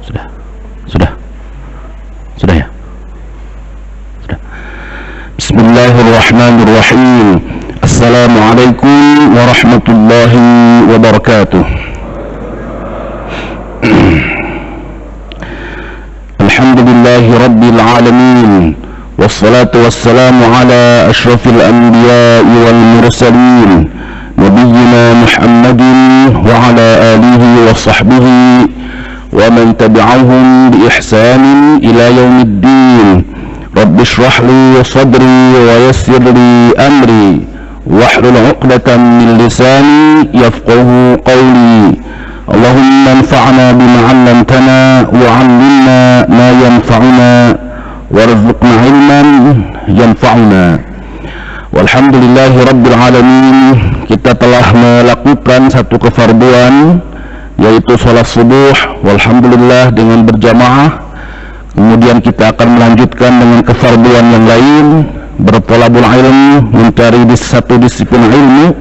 Sudah. Sudah. Sudah ya? Sudah. Bismillahirrahmanirrahim. Assalamualaikum warahmatullahi wabarakatuh. Alhamdulillahi rabbil alamin. Wassalatu wassalamu ala ashrafil anbiya'i wal mursalin. Nabiyyina Muhammadin wa ala alihi wa sahbihi wa man tabi'ahum bi ihsanin ila yaumiddin. Rabbi shrah li sadri wa yassir li amri wahlul 'uqdatam min lisani yafqahu qawli. Allahumma anfa'na bima 'allamtana wa 'allimna ma yanfa'una warzuqna 'ilman yanfa'una. Walhamdulillahi rabbil alamin. Kita telah melakukan satu kefarduan, yaitu sholat subuh, walhamdulillah, dengan berjamaah. Kemudian kita akan melanjutkan dengan kefarduan yang lain, bertolabul ilmu, mencari satu disiplin ilmu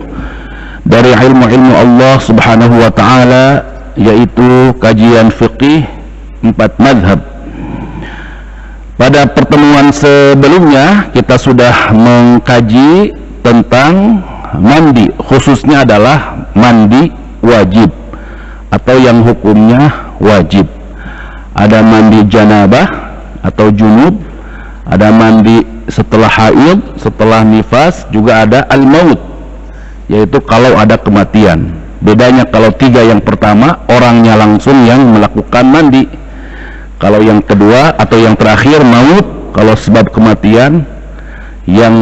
dari ilmu-ilmu Allah subhanahu wa ta'ala, yaitu kajian fiqih 4 madhab. Pada pertemuan sebelumnya kita sudah mengkaji tentang mandi, khususnya adalah mandi wajib atau yang hukumnya wajib. Ada mandi janabah atau junub, ada mandi setelah haid, setelah nifas, juga ada al-maut, yaitu kalau ada kematian. Bedanya kalau 3 yang pertama, orangnya langsung yang melakukan mandi. Kalau yang kedua atau yang terakhir, maut, kalau sebab kematian, yang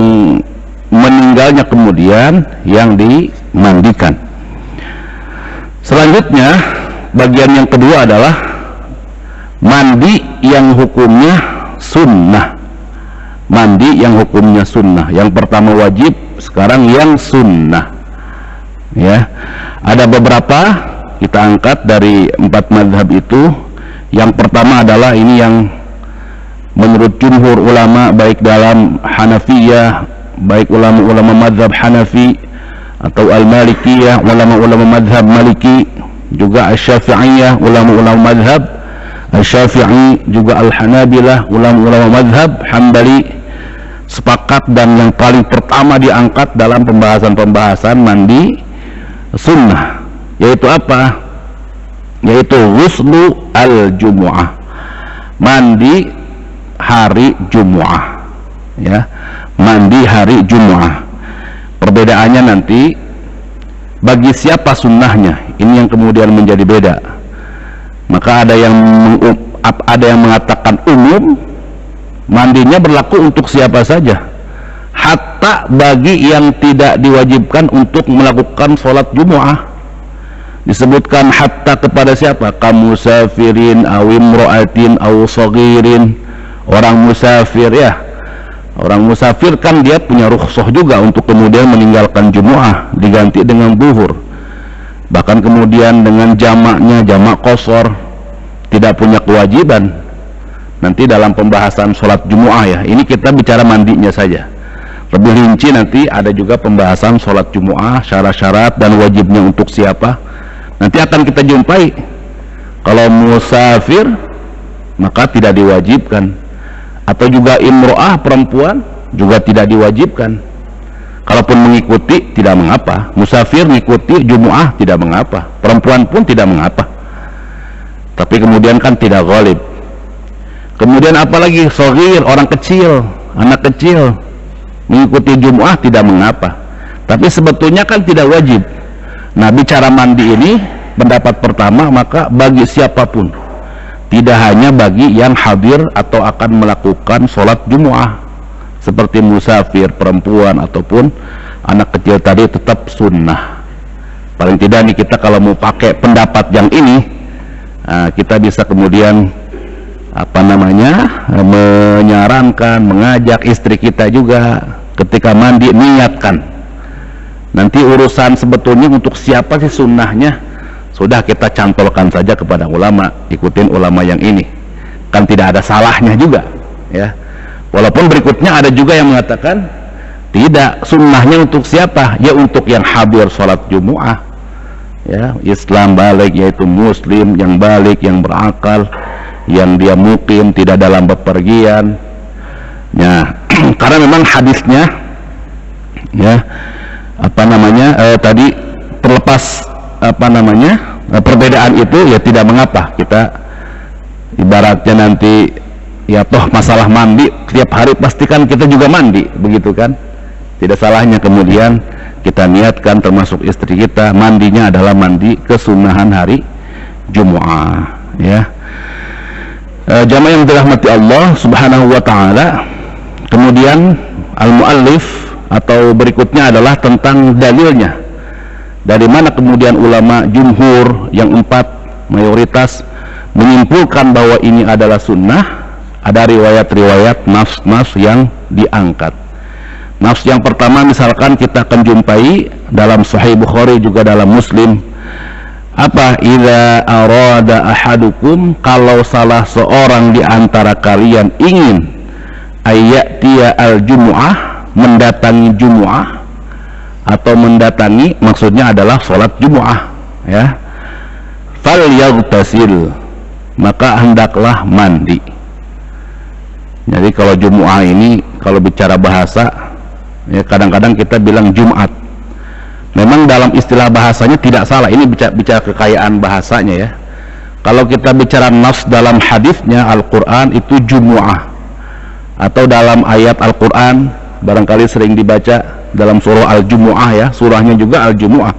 meninggalnya kemudian yang dimandikan. Selanjutnya, bagian yang kedua adalah mandi yang hukumnya sunnah. Mandi yang hukumnya sunnah. Yang pertama wajib, sekarang yang sunnah. Ya, ada beberapa kita angkat dari 4 mazhab itu. Yang pertama adalah ini yang menurut jumhur ulama, baik dalam Hanafiyah, baik ulama-ulama mazhab Hanafi atau Al-Malikiyah, ulama-ulama mazhab Maliki, juga Asy-Syafi'iyah, ulama-ulama mazhab Asy-Syafi'i, juga Al-Hanabilah, ulama-ulama mazhab Hambali, sepakat dan yang paling pertama diangkat dalam pembahasan-pembahasan mandi sunnah, yaitu apa? Yaitu ghuslu al-jumu'ah, mandi hari Jumu'ah, ya, mandi hari Jumu'ah. Perbedaannya nanti bagi siapa sunnahnya, ini yang kemudian menjadi beda. Maka ada yang mengatakan umum, mandinya berlaku untuk siapa saja, hatta bagi yang tidak diwajibkan untuk melakukan sholat Jumu'ah. Disebutkan hatta kepada siapa? Kamusafirin awim ro'atin aw saghirin. Orang musafir, ya, orang musafir kan dia punya rukhsah juga untuk kemudian meninggalkan Jumu'ah, diganti dengan zuhur, bahkan kemudian dengan jamaknya jamak qashar, tidak punya kewajiban. Nanti dalam pembahasan sholat Jumu'ah, ya, ini kita bicara mandinya saja. Lebih rinci nanti ada juga pembahasan sholat Jumu'ah, syarat-syarat dan wajibnya untuk siapa, nanti akan kita jumpai. Kalau musafir maka tidak diwajibkan, atau juga imro'ah, perempuan, juga tidak diwajibkan. Kalaupun mengikuti tidak mengapa, musafir mengikuti Jumu'ah tidak mengapa, perempuan pun tidak mengapa. Tapi kemudian kan tidak ghalib. Kemudian apalagi shaghir, orang kecil, anak kecil, mengikuti Jumu'ah tidak mengapa. Tapi sebetulnya kan tidak wajib. Nah, bicara mandi ini pendapat pertama, maka bagi siapapun, tidak hanya bagi yang hadir atau akan melakukan sholat Jumu'ah, seperti musafir, perempuan, ataupun anak kecil tadi, tetap sunnah. Paling tidak nih, kita kalau mau pakai pendapat yang ini, kita bisa kemudian menyarankan, mengajak istri kita juga ketika mandi, niatkan. Nanti urusan sebetulnya untuk siapa sih sunnahnya, sudah kita cantolkan saja kepada ulama, ikutin ulama yang ini, kan tidak ada salahnya juga, ya. Walaupun berikutnya ada juga yang mengatakan tidak, sunnahnya untuk siapa? Ya untuk yang hadir sholat Jumu'ah, ya, Islam balik, yaitu muslim yang balik, yang berakal, yang dia mukim, tidak dalam bepergian. Ya, karena memang hadisnya ya tadi terlepas perbedaan itu ya tidak mengapa kita ibaratnya nanti ya toh masalah mandi tiap hari pastikan kita juga mandi begitu kan, tidak salahnya kemudian kita niatkan termasuk istri kita mandinya adalah mandi kesunahan hari Jumu'ah ya. Jamaah yang dirahmati Allah Subhanahu wa taala. Kemudian al-muallif atau berikutnya adalah tentang dalilnya. Dari mana kemudian ulama jumhur yang 4 mayoritas menyimpulkan bahwa ini adalah sunnah? Ada riwayat-riwayat nas-nas yang diangkat. Nas yang pertama misalkan kita akan jumpai dalam Sahih Bukhari juga dalam Muslim. Apa? Idza arada ahadukum, kalau salah seorang di antara kalian ingin ayyatiya al-jumu'ah, mendatangi Jumu'ah, atau mendatangi maksudnya adalah sholat Jumu'ah ya, falyaghtasil, maka hendaklah mandi. Jadi kalau Jumu'ah ini kalau bicara bahasa ya kadang-kadang kita bilang Jumat. Memang dalam istilah bahasanya tidak salah, ini bicara kekayaan bahasanya ya. Kalau kita bicara nas dalam hadisnya Al-Quran itu Jumu'ah, atau dalam ayat Al-Quran barangkali sering dibaca dalam surah Al-Jumu'ah ya, surahnya juga Al-Jumu'ah,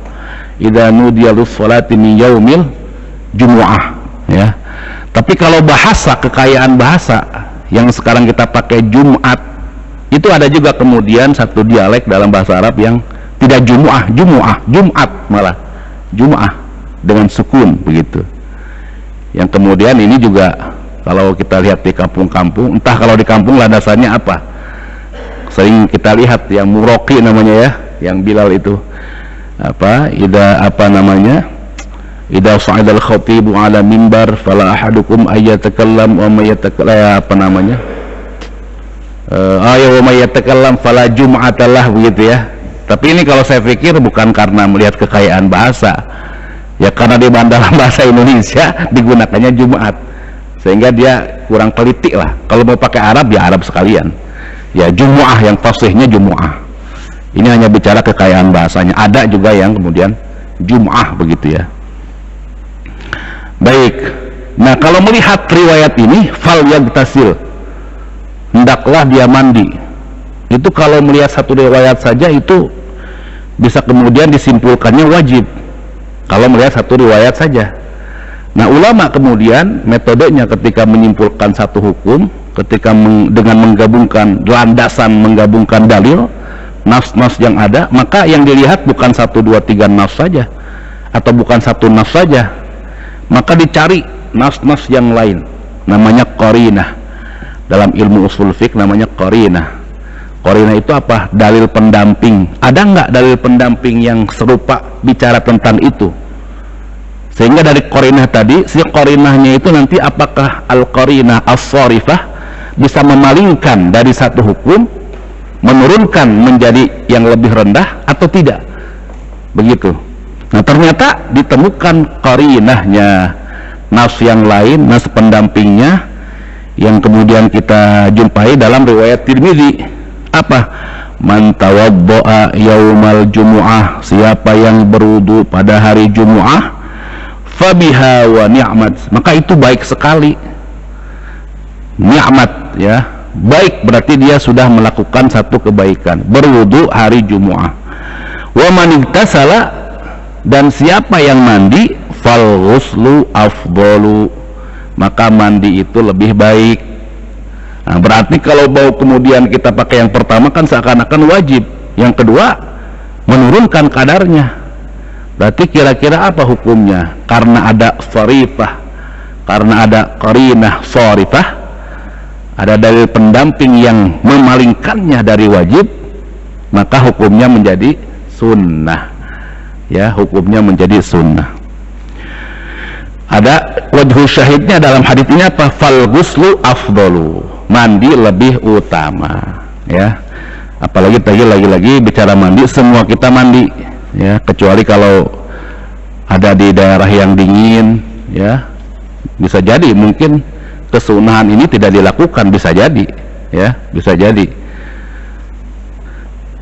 idza nudiya lis-sholati min yaumil Jumu'ah ya. Tapi kalau bahasa, kekayaan bahasa yang sekarang kita pakai Jumat, itu ada juga kemudian satu dialek dalam bahasa Arab yang tidak Jumu'ah, Jumat malah Jumu'ah dengan sukun begitu. Yang kemudian ini juga kalau kita lihat di kampung-kampung, entah kalau di kampung landasannya apa, sering kita lihat yang muroki namanya ya, yang Bilal itu idza sa'idal khatibu ala mimbar fala ahadukum ayyatakallam wa mayyatakallam wa mayyatakallam fala jum'atalah begitu ya. Tapi ini kalau saya pikir bukan karena melihat kekayaan bahasa ya, karena di dalam bahasa Indonesia digunakannya Jumat sehingga dia kurang teliti lah. Kalau mau pakai Arab ya Arab sekalian ya, Jumu'ah yang fasihnya Jumu'ah. Ini hanya bicara kekayaan bahasanya. Ada juga yang kemudian Jum'ah begitu ya. Baik, nah kalau melihat riwayat ini fal yaghtasil, hendaklah dia mandi. Itu kalau melihat satu riwayat saja itu bisa kemudian disimpulkannya wajib kalau melihat satu riwayat saja. Nah ulama kemudian metodenya ketika menyimpulkan satu hukum, ketika dengan menggabungkan landasan, menggabungkan dalil nas-nas yang ada, maka yang dilihat bukan 1, 2, 3 nas saja atau bukan satu nas saja, maka dicari nas-nas yang lain, namanya qarinah. Dalam ilmu usul fiqh namanya qarinah. Qarinah itu apa? Dalil pendamping. Ada nggak dalil pendamping yang serupa bicara tentang itu? Sehingga dari qarinah tadi, si qarinahnya itu nanti apakah al-qarinah as-sarifah bisa memalingkan dari satu hukum, menurunkan menjadi yang lebih rendah atau tidak? Begitu. Nah ternyata ditemukan qarinahnya, nas yang lain, nas pendampingnya yang kemudian kita jumpai dalam riwayat Tirmidzi. Apa? Man tawaddo'a yaumal jumu'ah, siapa yang berwudu pada hari Jumu'ah, fabiha wa ni'mat, maka itu baik sekali. Ni'mat ya, baik berarti dia sudah melakukan satu kebaikan, berwudu hari Jumu'ah. Wa man igtasala, dan siapa yang mandi, fal ghuslu afdalu, maka mandi itu lebih baik. Nah, berarti kalau mau kemudian kita pakai yang pertama kan seakan-akan wajib, yang kedua menurunkan kadarnya. Berarti kira-kira apa hukumnya? Karena ada sarifah, karena ada qarinah sarifah, ada dalil pendamping yang memalingkannya dari wajib, maka hukumnya menjadi sunnah ya, hukumnya menjadi sunnah. Ada wajhu syahidnya dalam hadits ini apa? Fal ghuslu afdalu, mandi lebih utama ya. Apalagi lagi-lagi bicara mandi, semua kita mandi ya, kecuali kalau ada di daerah yang dingin ya, bisa jadi mungkin kesunahan ini tidak dilakukan, bisa jadi ya, bisa jadi.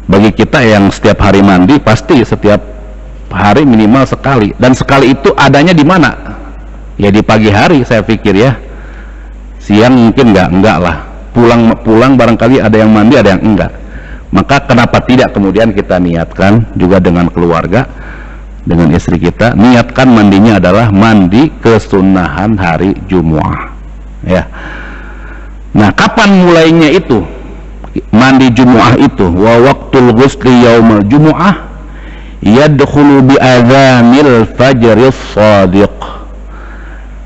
Bagi kita yang setiap hari mandi, pasti setiap hari minimal sekali, dan sekali itu adanya di mana? Ya di pagi hari saya pikir ya. Siang mungkin enggak lah. Pulang barangkali ada yang mandi, ada yang enggak. Maka kenapa tidak kemudian kita niatkan juga dengan keluarga, dengan istri kita, niatkan mandinya adalah mandi kesunahan hari Jumu'ah ya. Nah, kapan mulainya itu mandi Jumu'ah itu? Wa waqtul ghusli yaumul Jumu'ah yadkhulu bi adzanil fajris shadiq.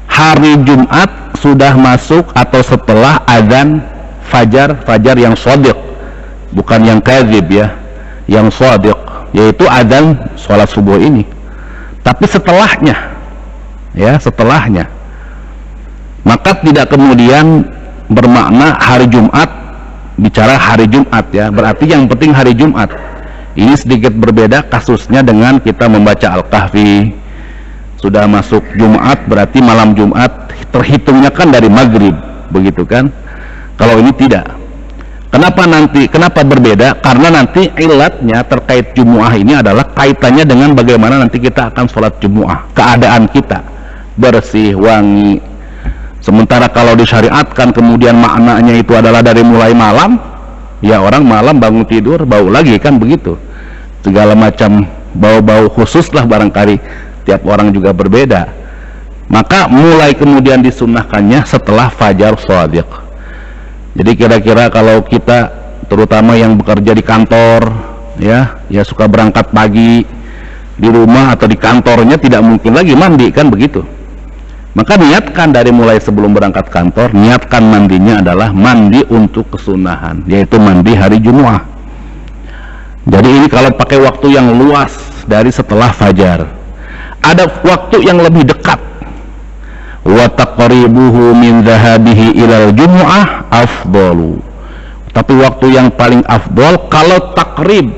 Hari Jumat sudah masuk atau setelah azan fajar yang shadiq, bukan yang kadzib ya, yang shadiq, yaitu azan sholat subuh ini. Tapi setelahnya ya, setelahnya, maka tidak kemudian bermakna hari Jumat bicara hari Jumat ya, berarti yang penting hari Jumat. Ini sedikit berbeda kasusnya dengan kita membaca Al-Kahfi. Sudah masuk Jumat, berarti malam Jumat terhitungnya kan dari maghrib, begitu kan? Kalau ini tidak. Kenapa berbeda? Karena nanti ilatnya terkait Jumu'ah ini adalah kaitannya dengan bagaimana nanti kita akan sholat Jumu'ah, keadaan kita bersih, wangi. Sementara kalau disyariatkan kemudian maknanya itu adalah dari mulai malam, ya orang malam bangun tidur bau lagi kan, begitu. Segala macam bau-bau khusus lah barangkali, tiap orang juga berbeda. Maka mulai kemudian disunnahkannya setelah fajar shadiq. Jadi kira-kira kalau kita terutama yang bekerja di kantor ya suka berangkat pagi, di rumah atau di kantornya tidak mungkin lagi mandi kan, begitu. Maka niatkan dari mulai sebelum berangkat kantor, niatkan mandinya adalah mandi untuk kesunahan, yaitu mandi hari Jumu'ah. Jadi ini kalau pakai waktu yang luas dari setelah fajar. Ada waktu yang lebih dekat. Wa taqribuhu min dhahabihi ilal Jumu'ah afdalu. Tapi waktu yang paling afdal kalau takrib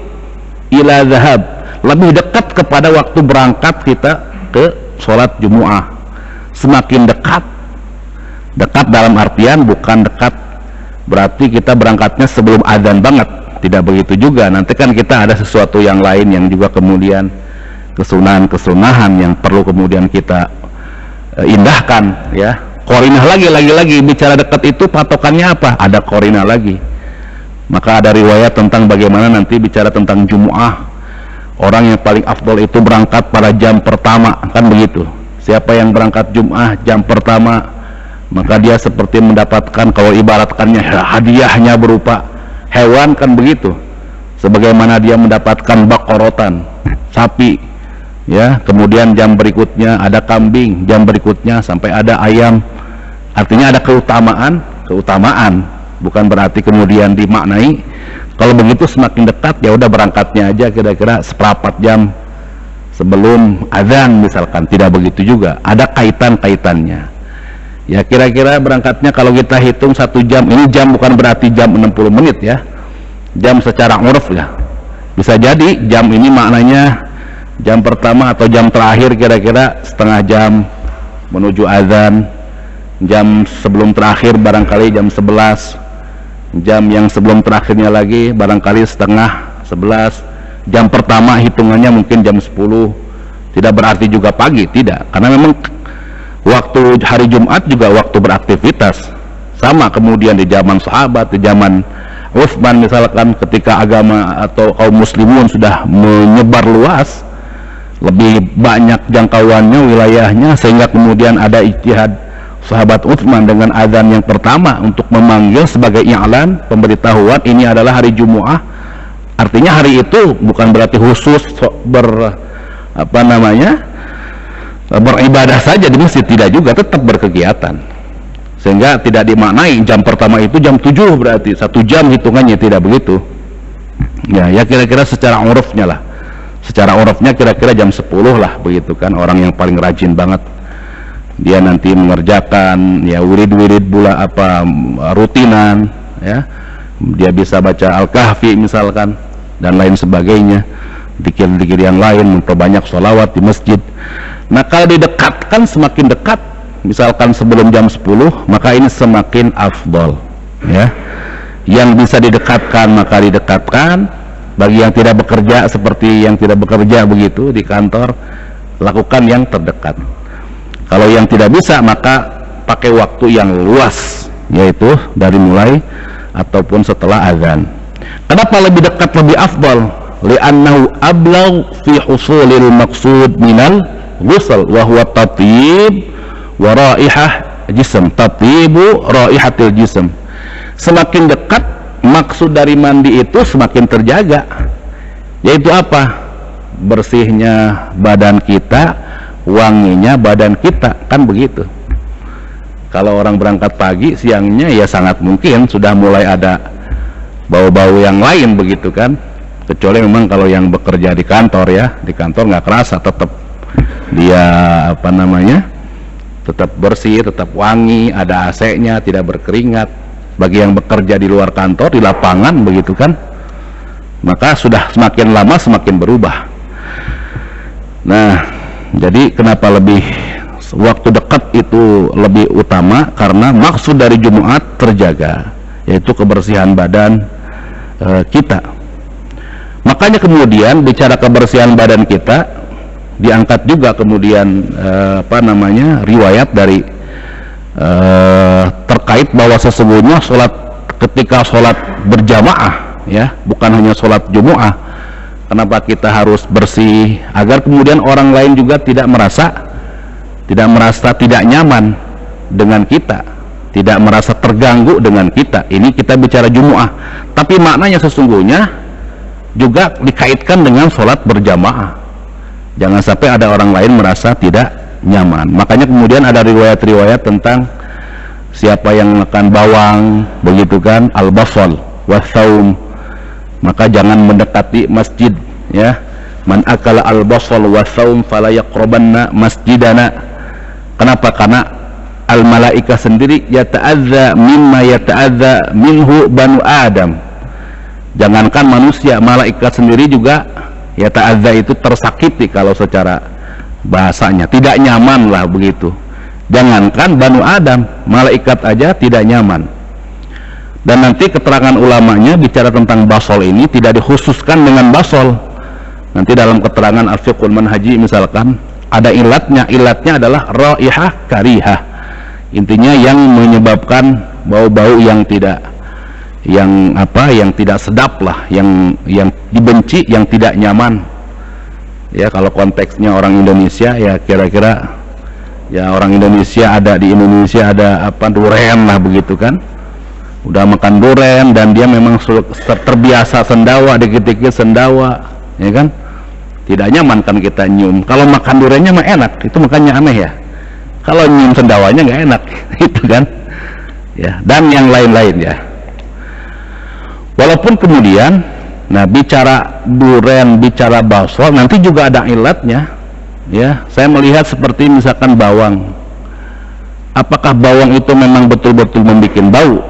ila dhahab, lebih dekat kepada waktu berangkat kita ke sholat Jumu'ah. Semakin dekat dalam artian bukan dekat berarti kita berangkatnya sebelum adzan banget, tidak begitu juga. Nanti kan kita ada sesuatu yang lain yang juga kemudian kesunahan yang perlu kemudian kita indahkan ya. Qarinah lagi bicara dekat itu patokannya apa? Ada qarinah lagi. Maka ada riwayat tentang bagaimana nanti bicara tentang Jumu'ah, orang yang paling afdal itu berangkat pada jam pertama, kan begitu. Siapa yang berangkat Jum'ah jam pertama, maka dia seperti mendapatkan, kalau ibaratkannya hadiahnya berupa hewan kan begitu, sebagaimana dia mendapatkan bakorotan, sapi ya, kemudian jam berikutnya ada kambing, jam berikutnya sampai ada ayam. Artinya ada keutamaan, bukan berarti kemudian dimaknai kalau begitu semakin dekat ya udah berangkatnya aja kira-kira seperempat jam sebelum azan misalkan, tidak begitu juga, ada kaitannya ya. Kira-kira berangkatnya kalau kita hitung 1 jam, ini jam bukan berarti jam 60 menit ya, jam secara uruf ya, bisa jadi jam ini maknanya jam pertama atau jam terakhir, kira-kira setengah jam menuju azan, jam sebelum terakhir barangkali jam 11, jam yang sebelum terakhirnya lagi barangkali setengah 11, jam pertama hitungannya mungkin jam 10. Tidak berarti juga pagi, tidak, karena memang waktu hari Jumat juga waktu beraktivitas sama. Kemudian di zaman sahabat, di zaman Utsman misalkan, ketika agama atau kaum muslimun sudah menyebar luas, lebih banyak jangkauannya, wilayahnya, sehingga kemudian ada ijtihad sahabat Utsman dengan azan yang pertama untuk memanggil sebagai i'lan, pemberitahuan ini adalah hari Jumu'ah. Artinya hari itu bukan berarti khusus beribadah saja di masjid, tidak juga, tetap berkegiatan, sehingga tidak dimaknai jam pertama itu jam 7 berarti 1 jam hitungannya, tidak begitu ya kira-kira secara urufnya kira-kira jam 10 lah, begitu kan. Orang yang paling rajin banget dia nanti mengerjakan ya wirid-wirid rutinan ya, dia bisa baca Al-Kahfi misalkan dan lain sebagainya, zikir-zikir yang lain, memperbanyak sholawat di masjid. Nah kalau didekatkan, semakin dekat misalkan sebelum jam 10, maka ini semakin afdol, ya. Yang bisa didekatkan maka didekatkan. Bagi yang tidak bekerja, seperti yang tidak bekerja begitu di kantor, lakukan yang terdekat. Kalau yang tidak bisa, maka pakai waktu yang luas, yaitu dari mulai ataupun setelah azan. Kenapa lebih dekat lebih afdal? Li'annahu ablagh fi husulil maqsud minal ghusl wa huwa tatyib wa raihah jism. Tatyibu raihatil jism. Semakin dekat maksud dari mandi itu semakin terjaga, yaitu apa? Bersihnya badan kita, wanginya badan kita, kan begitu. Kalau orang berangkat pagi, siangnya ya sangat mungkin sudah mulai ada bau-bau yang lain begitu kan, kecuali memang kalau yang bekerja di kantor, ya di kantor nggak kerasa, tetap dia apa namanya, tetap bersih, tetap wangi, ada AC-nya, tidak berkeringat. Bagi yang bekerja di luar kantor, di lapangan begitu kan, maka sudah semakin lama semakin berubah. Nah, jadi kenapa lebih waktu dekat itu lebih utama? Karena maksud dari Jumat terjaga, yaitu kebersihan badan kita. Makanya kemudian bicara kebersihan badan kita, diangkat juga kemudian apa namanya, riwayat dari terkait bahwa sesungguhnya ketika sholat berjamaah, ya, bukan hanya sholat Jumu'ah, kenapa kita harus bersih? Agar kemudian orang lain juga tidak merasa tidak nyaman dengan kita, tidak merasa terganggu dengan kita. Ini kita bicara Jumu'ah, tapi maknanya sesungguhnya juga dikaitkan dengan sholat berjamaah. Jangan sampai ada orang lain merasa tidak nyaman. Makanya kemudian ada riwayat-riwayat tentang siapa yang makan bawang begitu kan, al-basal wasaum, maka jangan mendekati masjid, ya. Man akala al-basal wasaum fala yaqrabanna masjidana. Kenapa? Karena al-malaikah sendiri yata'adza mimma yata'adza minhu banu Adam. Jangankan manusia, malaikat sendiri juga yata'adza itu tersakiti kalau secara bahasanya, tidak nyaman lah begitu. Jangankan Banu Adam, malaikat aja tidak nyaman. Dan nanti keterangan ulamanya bicara tentang basol ini tidak dikhususkan dengan basol. Nanti dalam keterangan al-fiqhul manhaji misalkan ada ilatnya adalah raihah karihah. Intinya yang menyebabkan bau-bau yang tidak sedap lah, yang dibenci, yang tidak nyaman. Ya, kalau konteksnya orang Indonesia, ya kira-kira ya orang Indonesia ada di Indonesia ada apa, duren lah begitu kan, udah makan duren dan dia memang terbiasa sendawa, dikit-dikit sendawa, ya kan, tidak nyaman kan kita nyium. Kalau makan durennya mah enak, itu makanya aneh ya, kalau nyium sendawanya nggak enak itu kan, ya, dan yang lain-lain ya. Walaupun kemudian, nah bicara duren, bicara basol, nanti juga ada ilatnya, ya. Saya melihat seperti misalkan bawang, apakah bawang itu memang betul-betul membuat bau,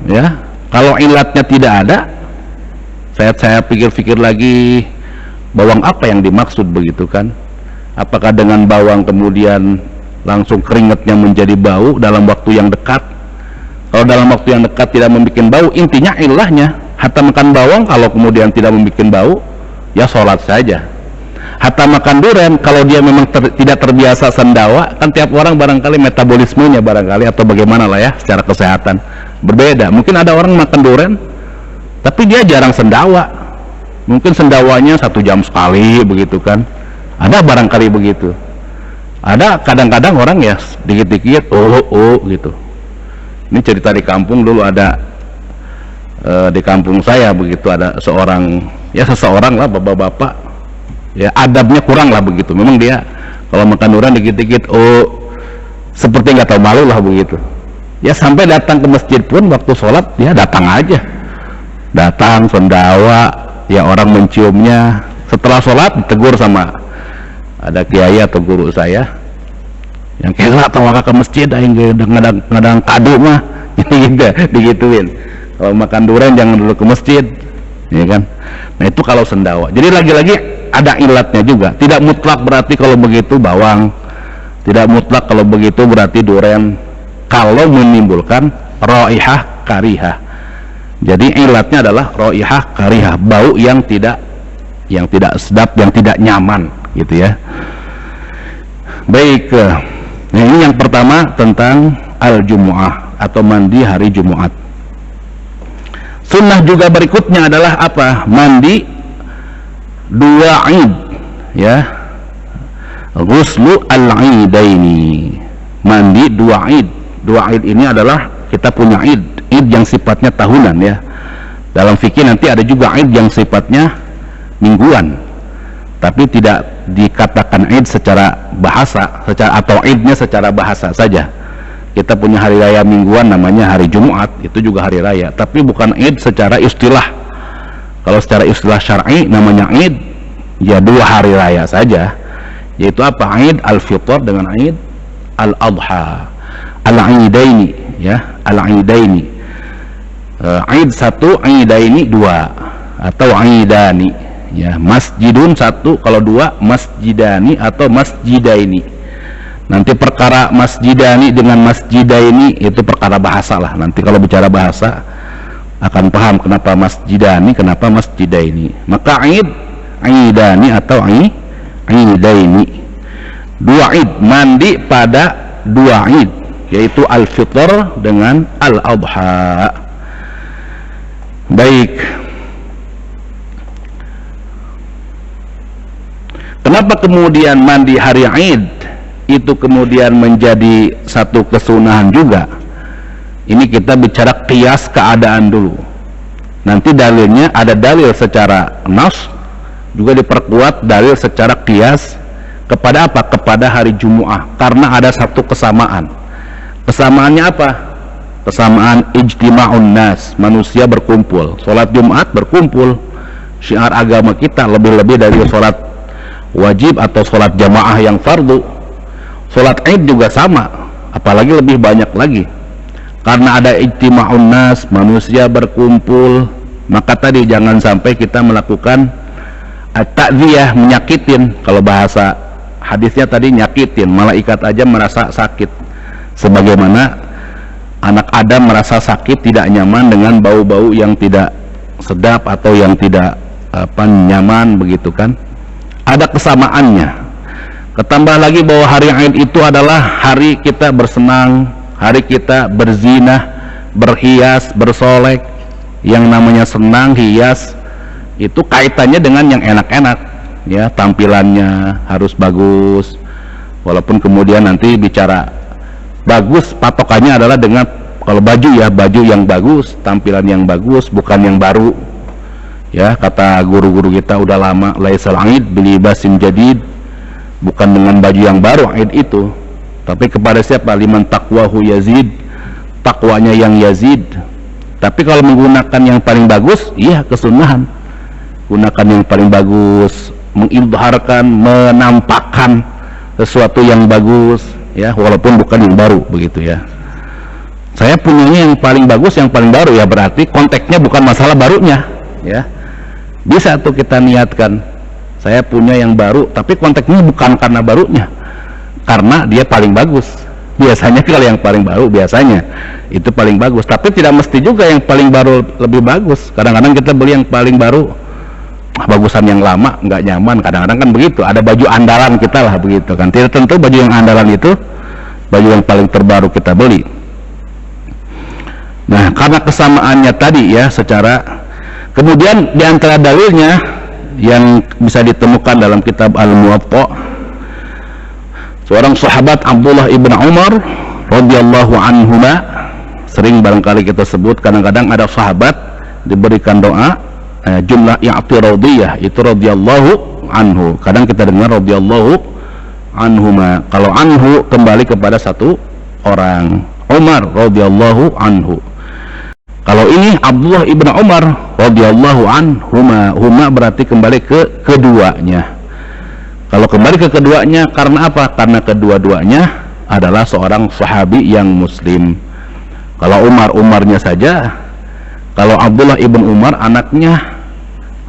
ya? Kalau ilatnya tidak ada, saya pikir-pikir lagi, bawang apa yang dimaksud begitu kan? Apakah dengan bawang kemudian langsung keringatnya menjadi bau dalam waktu yang dekat? Kalau dalam waktu yang dekat tidak membuat bau, intinya ilahnya. Hatta makan bawang kalau kemudian tidak membuat bau, ya sholat saja. Hatta makan durian kalau dia memang tidak terbiasa sendawa, kan tiap orang barangkali metabolismenya barangkali atau bagaimana lah ya, secara kesehatan berbeda. Mungkin ada orang makan durian tapi dia jarang sendawa, mungkin sendawanya 1 jam sekali begitu kan, ada barangkali begitu. Ada kadang-kadang orang ya dikit-dikit gitu. Ini cerita di kampung dulu ada, di kampung saya begitu, ada seseorang lah, bapak-bapak, ya adabnya kurang lah begitu. Memang dia kalau makan durian dikit-dikit seperti nggak tahu malu lah begitu. Ya sampai datang ke masjid pun waktu sholat dia datang aja, datang sendawa, ya orang menciumnya. Setelah sholat ditegur sama ada kiai atau guru saya, yang kira atau ke masjid aing ngadang kado mah digituin. Kalau makan durian jangan dulu ke masjid, ya kan. Nah itu kalau sendawa. Jadi lagi-lagi ada ilatnya juga, tidak mutlak berarti kalau begitu bawang Tidak mutlak, kalau begitu berarti duren kalau menimbulkan raihah karihah. Jadi ilatnya adalah raihah karihah, bau yang tidak sedap, yang tidak nyaman gitu ya. Baik, nah ini yang pertama tentang al-jumu'ah atau mandi hari Jumat. Sunnah juga berikutnya adalah apa? Mandi dua id, ya. Ghuslu al-idaini, mandi dua id. Dua id ini adalah kita punya id yang sifatnya tahunan ya. Dalam fikih nanti ada juga id yang sifatnya mingguan, tapi tidak dikatakan id secara bahasa, atau idnya secara bahasa saja. Kita punya hari raya mingguan namanya hari Jumat, itu juga hari raya, tapi bukan id secara istilah. Kalau secara istilah syar'i namanya id ya dua hari raya saja, yaitu apa? Id al-fitr dengan id al-adha, al-idaini ya, al-idaini. Id satu, idaini dua, atau idani ya. Masjidun satu, kalau dua masjidani atau masjidaini. Nanti perkara masjidani dengan masjidaini itu perkara bahasa lah. Nanti kalau bicara bahasa akan paham kenapa masjidani, kenapa masjidaini. Maka id, idani atau idaini, dua id, mandi pada dua id, yaitu al-fitr dengan al-adha. Baik, kenapa kemudian mandi hari id itu kemudian menjadi satu kesunahan juga? Ini kita bicara qiyas keadaan dulu. Nanti dalilnya ada dalil secara nas, juga diperkuat dalil secara qiyas kepada apa? Kepada hari Jumu'ah, karena ada satu kesamaan. Kesamaannya apa? Kesamaan ijtima'un nas, manusia berkumpul. Sholat Jumat berkumpul, syiar agama kita lebih-lebih dari sholat wajib atau sholat jamaah yang fardu. Sholat id juga sama, apalagi lebih banyak lagi, karena ada ijtima'un nas, manusia berkumpul. Maka tadi jangan sampai kita melakukan at-ta'ziyah, menyakitin. Kalau bahasa hadisnya tadi nyakitin, malaikat aja merasa sakit, sebagaimana anak Adam merasa sakit, tidak nyaman dengan bau-bau yang tidak sedap atau yang tidak nyaman, begitu kan. Ada kesamaannya. Ketambah lagi bahwa hari Id itu adalah hari kita bersenang, hari kita berzinah, berhias, bersolek. Yang namanya senang, hias itu kaitannya dengan yang enak-enak ya, tampilannya harus bagus. Walaupun kemudian nanti bicara bagus, patokannya adalah dengan, kalau baju ya, baju yang bagus, tampilan yang bagus, bukan yang baru ya. Kata guru-guru kita udah lama, laisal aid bilibasin jadid, bukan dengan baju yang baru aid itu, tapi kepada siapa? Liman taqwahu yazid, takwanya yang yazid. Tapi kalau menggunakan yang paling bagus, iya kesunahan. Gunakan yang paling bagus, mengidharkan, menampakkan sesuatu yang bagus ya, walaupun bukan yang baru, begitu ya. Saya punyanya yang paling bagus, yang paling baru ya, berarti konteksnya bukan masalah barunya ya. Bisa tuh kita niatkan, saya punya yang baru, tapi konteksnya bukan karena barunya, karena dia paling bagus. Biasanya kalau yang paling baru biasanya itu paling bagus, tapi tidak mesti juga yang paling baru lebih bagus. Kadang-kadang kita beli yang paling baru, bagusan yang lama nggak nyaman. Kadang-kadang kan begitu, ada baju andalan kita lah, begitu kan. Tidak tentu baju yang andalan itu baju yang paling terbaru kita beli. Nah, karena kesamaannya tadi ya, secara kemudian diantara dalilnya yang bisa ditemukan dalam kitab Al-Muwatta, seorang sahabat Abdullah ibn Umar radhiyallahu anhuma, sering barangkali kita sebut, kadang-kadang ada sahabat diberikan doa jumlah i'tiradiyah itu radhiyallahu anhu, kadang kita dengar radhiyallahu anhuma. Kalau anhu kembali kepada satu orang, Umar radhiyallahu anhu. Kalau ini Abdullah ibn Umar radhiyallahu anhuma, huma berarti kembali ke keduanya. Kalau kembali ke keduanya karena apa? Karena kedua-duanya adalah seorang sahabi yang muslim. Kalau Umar, Umarnya saja. Kalau Abdullah ibn Umar, anaknya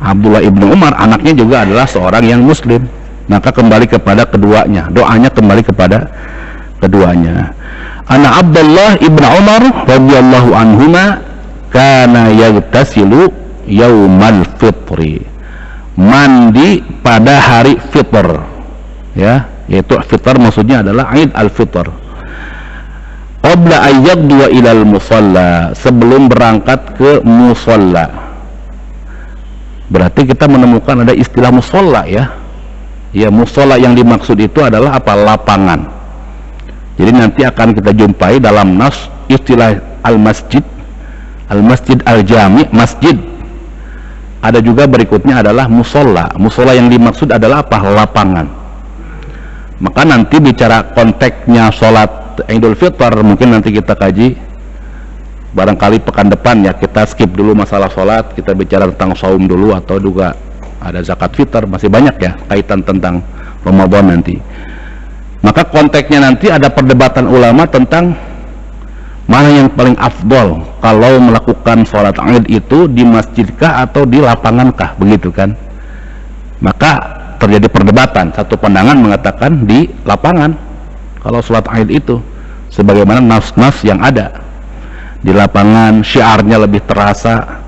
Abdullah ibn Umar, anaknya juga adalah seorang yang muslim maka kembali kepada keduanya, doanya kembali kepada keduanya. Ana Abdullah ibn Umar radhiyallahu anhuma kana yaghtasilu yaumal fitri, mandi pada hari fitr, ya, yaitu fitr maksudnya adalah Id al-Fitr, qabla ayyadwa ilal musalla, sebelum berangkat ke musalla. Berarti kita menemukan ada istilah musalla, ya. Ya, musalla yang dimaksud itu adalah apa? Lapangan. Jadi nanti akan kita jumpai dalam nas istilah al-masjid, al-masjid al-jami', masjid. Ada juga berikutnya adalah musola. Musola yang dimaksud adalah apa? Lapangan. Maka nanti bicara konteksnya sholat Idul Fitr mungkin nanti kita kaji barangkali pekan depan, ya. Kita skip dulu masalah sholat, kita bicara tentang saum dulu, atau juga ada zakat fitr, masih banyak ya kaitan tentang Ramadan nanti. Maka konteksnya nanti ada perdebatan ulama tentang mana yang paling afdol kalau melakukan sholat Id itu di masjidkah atau di lapangankah, begitu kan. Maka terjadi perdebatan. Satu pandangan mengatakan di lapangan kalau sholat Id itu, sebagaimana nas-nas yang ada. Di lapangan syiarnya lebih terasa.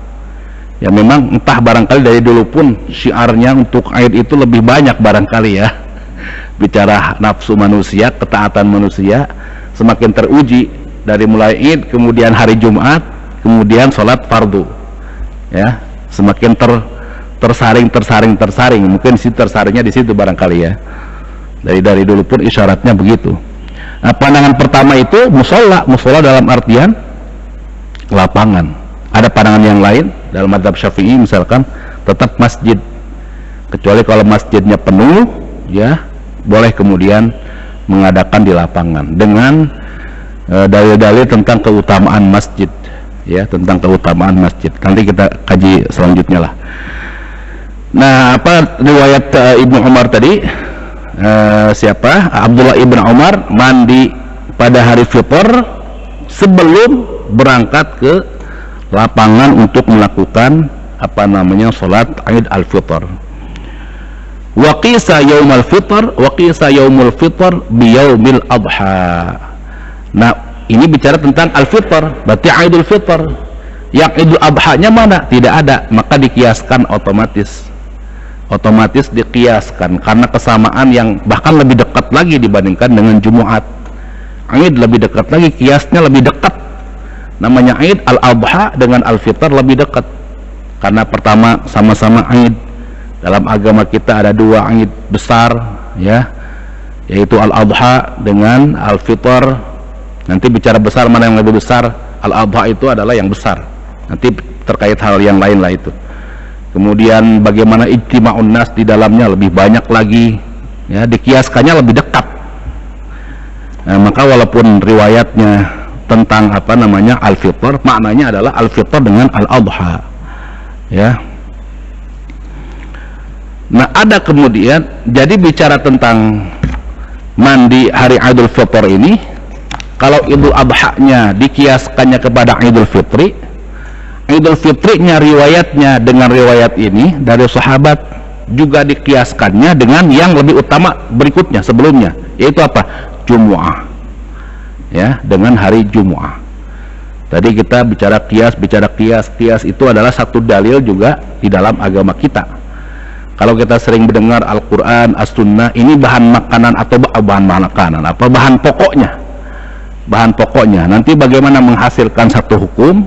Ya memang entah barangkali dari dulu pun syiarnya untuk Id itu lebih banyak barangkali, ya. Bicara nafsu manusia, ketaatan manusia semakin teruji dari mulai Id, kemudian hari Jumat, kemudian sholat fardu, ya, semakin tersaring. Mungkin si tersaringnya di situ barangkali, ya. Dari dulu pun isyaratnya begitu. Nah, pandangan pertama itu musola dalam artian lapangan. Ada pandangan yang lain dalam mazhab Syafi'i misalkan tetap masjid, kecuali kalau masjidnya penuh, ya, boleh kemudian mengadakan di lapangan dengan dalil-dalil tentang keutamaan masjid, ya, tentang keutamaan masjid. Nanti kita kaji selanjutnya lah. Nah, apa riwayat Ibnu Umar tadi? Siapa? Abdullah ibn Umar mandi pada hari fitr sebelum berangkat ke lapangan untuk melakukan apa namanya sholat Id al-Fitr. Wa qisa yaumul fitr wa qisa yaumul fitr bi yaumil adha. Nah, ini bicara tentang al-fitr, berarti Idul Fitr. Yang Idul Adha-nya mana? Tidak ada, maka dikiaskan otomatis dikiaskan karena kesamaan yang bahkan lebih dekat lagi dibandingkan dengan Jumat. Id lebih dekat lagi, kiasnya lebih dekat. Namanya Id al-Adha dengan al-Fitr lebih dekat karena pertama sama-sama Id. Dalam agama kita ada dua Id besar, ya, yaitu al-Adha dengan al-Fitr. Nanti bicara besar mana yang lebih besar, al-Adha itu adalah yang besar. Nanti terkait hal yang lain lah itu. Kemudian bagaimana ijtima'un nas di dalamnya lebih banyak lagi, ya, dikiaskannya lebih dekat. Nah, maka walaupun riwayatnya tentang apa namanya al-Fitr, maknanya adalah al-Fitr dengan al-Adha, ya. Nah, ada kemudian jadi bicara tentang mandi hari Idul Fitr ini. Kalau Idul Adha-nya dikiaskannya kepada Idul Fitri, Idul Fitrinya riwayatnya dengan riwayat ini dari sahabat juga dikiaskannya dengan yang lebih utama berikutnya sebelumnya, yaitu apa? Jumu'ah, ya, dengan hari Jumu'ah. Tadi kita bicara kias itu adalah satu dalil juga di dalam agama kita. Kalau kita sering mendengar Al-Quran, As-Sunnah, ini bahan makanan atau bahan makanan apa? Bahan pokoknya. Nanti bagaimana menghasilkan satu hukum,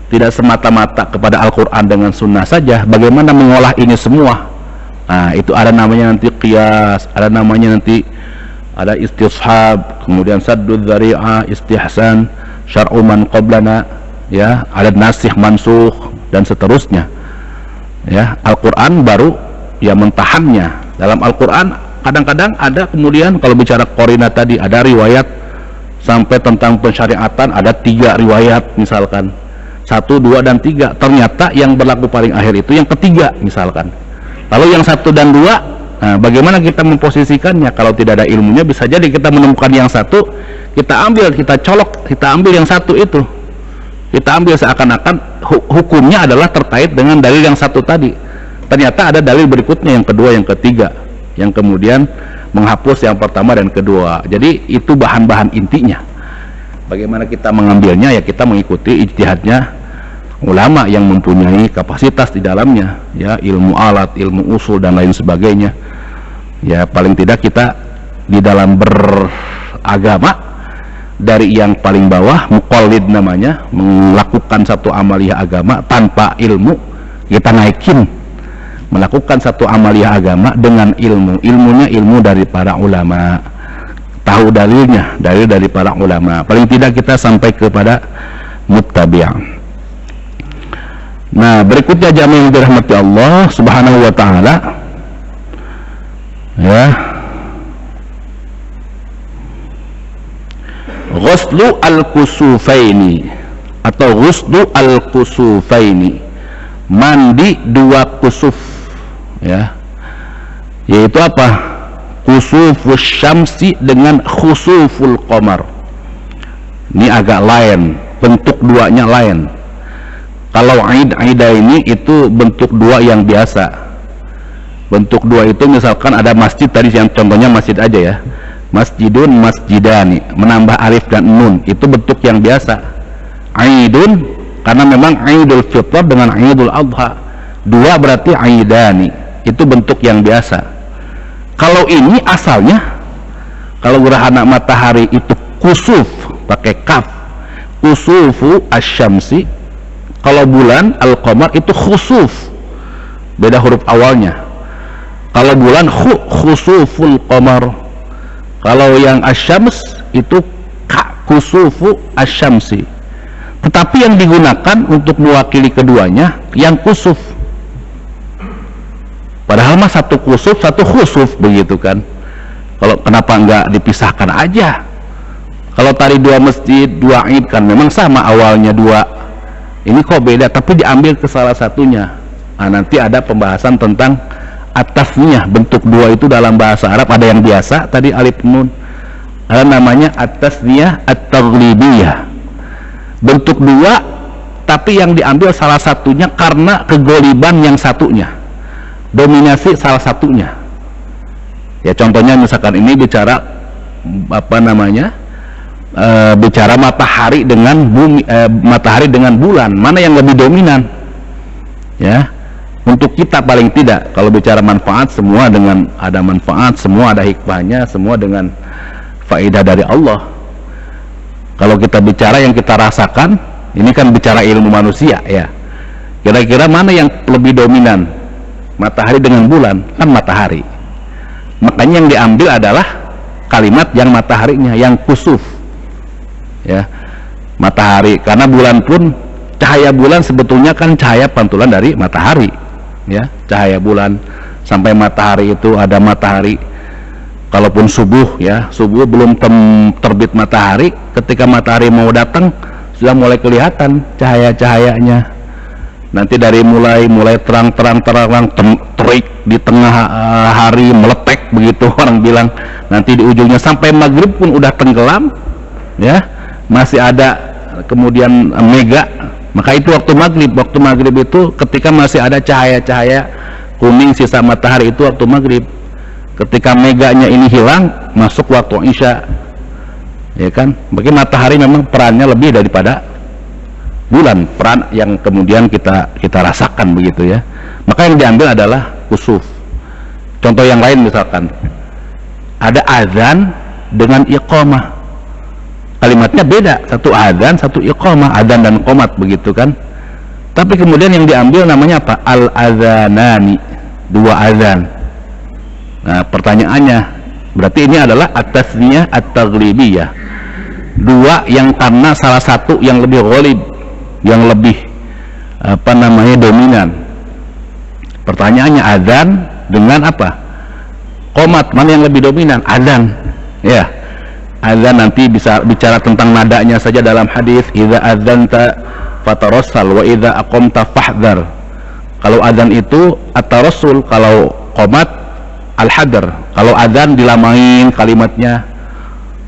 tidak semata-mata kepada Al-Quran dengan Sunnah saja, bagaimana mengolah ini semua. Nah, itu ada namanya nanti qiyas, ada namanya nanti ada istishab, kemudian saddud dzari'ah, istihsan, syar'u man qablana, ya, ada nasikh mansukh dan seterusnya. Ya, Al-Quran baru ya mentahannya. Dalam Al-Quran kadang-kadang ada kemudian kalau bicara qarina tadi ada riwayat sampai tentang pensyariatan ada 3 riwayat misalkan, 1, 2, dan 3. Ternyata yang berlaku paling akhir itu yang ketiga misalkan. Lalu yang 1 dan 2, nah, bagaimana kita memposisikannya? Kalau tidak ada ilmunya bisa jadi kita menemukan yang 1, kita ambil, kita colok, kita ambil yang 1 itu, kita ambil seakan-akan hukumnya adalah terkait dengan dalil yang 1 tadi. Ternyata ada dalil berikutnya yang kedua, yang ketiga. yang kemudian menghapus yang pertama dan kedua. Jadi itu bahan-bahan intinya. Bagaimana kita mengambilnya, ya kita mengikuti ijtihadnya ulama yang mempunyai kapasitas di dalamnya, ya, ilmu alat, ilmu usul dan lain sebagainya. Ya paling tidak kita di dalam beragama dari yang paling bawah, muqallid namanya, melakukan satu amaliyah agama tanpa ilmu, kita naikin melakukan satu amaliyah agama dengan ilmunya ilmu dari para ulama, tahu dalilnya dari para ulama, paling tidak kita sampai kepada muttabi'. Nah berikutnya jamaah yang dirahmati Allah subhanahu wa ta'ala, ya, ghuslu al-kusufaini atau ghuslu al-kusufaini, mandi dua kusuf, ya, yaitu apa? Kusufus syamsi dengan khusuful qamar. Ini agak lain, bentuk duanya lain. Kalau aida ini itu bentuk dua yang biasa. Bentuk dua itu misalkan ada masjid tadi, yang contohnya masjid aja ya, masjidun, masjidani, menambah alif dan nun, itu bentuk yang biasa. Aidun karena memang Idul Fitr dengan Idul Adha, dua berarti aidani, itu bentuk yang biasa. Kalau ini asalnya, kalau gerhana matahari itu kusuf pakai kaf, kusufu asyamsi. Kalau bulan al-qamar itu khusuf, beda huruf awalnya. Kalau bulan khusuful qamar. Kalau yang asyams itu kusufu asyamsi. Tetapi yang digunakan untuk mewakili keduanya yang kusuf. Padahal mah satu kusuf satu khusuf begitu kan. Kalau kenapa enggak dipisahkan aja? Kalau tadi dua masjid dua id kan memang sama awalnya dua. Ini kok beda, tapi diambil ke salah satunya. Nah, nanti ada pembahasan tentang atasnya. Bentuk dua itu dalam bahasa Arab ada yang biasa tadi alif nun, ada namanya atasnya at-taghlibiyah, bentuk dua tapi yang diambil salah satunya karena kegoliban yang satunya, dominasi salah satunya. Ya contohnya misalkan ini bicara apa namanya, bicara matahari dengan bumi, matahari dengan bulan, mana yang lebih dominan? Ya, untuk kita paling tidak, kalau bicara manfaat semua dengan ada manfaat, semua ada hikmahnya, semua dengan faedah dari Allah. Kalau kita bicara yang kita rasakan, ini kan bicara ilmu manusia ya. Kira-kira mana yang lebih dominan? Matahari dengan bulan? Kan matahari. Makanya yang diambil adalah kalimat yang mataharinya, yang kusuf. Ya, matahari, karena bulan pun cahaya bulan sebetulnya kan cahaya pantulan dari matahari, ya, cahaya bulan sampai matahari itu ada matahari. Kalaupun subuh ya, subuh belum terbit matahari, ketika matahari mau datang sudah mulai kelihatan cahaya-cahayanya. Nanti dari mulai terang terik di tengah hari meletek begitu orang bilang, nanti di ujungnya sampai maghrib pun udah tenggelam, ya. Masih ada kemudian mega, maka itu waktu maghrib itu ketika masih ada cahaya-cahaya kuning sisa matahari, itu waktu maghrib. Ketika meganya ini hilang, masuk waktu isya, ya kan. Bagi matahari memang perannya lebih daripada bulan, peran yang kemudian kita rasakan begitu ya. Maka yang diambil adalah kusuf. Contoh yang lain misalkan ada azan dengan iqamah, kalimatnya beda, satu adzan satu iqamah, adzan dan qomat begitu kan. Tapi kemudian yang diambil namanya apa? Al-adzanani, dua adzan. Nah pertanyaannya, berarti ini adalah at-tasniyah at-taghlibiyah, dua yang karena salah satu yang lebih ghalib, yang lebih apa namanya dominan. Pertanyaannya adzan dengan apa? Qomat, mana yang lebih dominan? Adzan, ya. Azan nanti bisa bicara tentang nadanya saja dalam hadis, idza adzanta fatarassal wa idza aqamta fahdhar. Kalau azan itu at-tarassul, kalau qomat al-hadr. Kalau azan dilamain kalimatnya,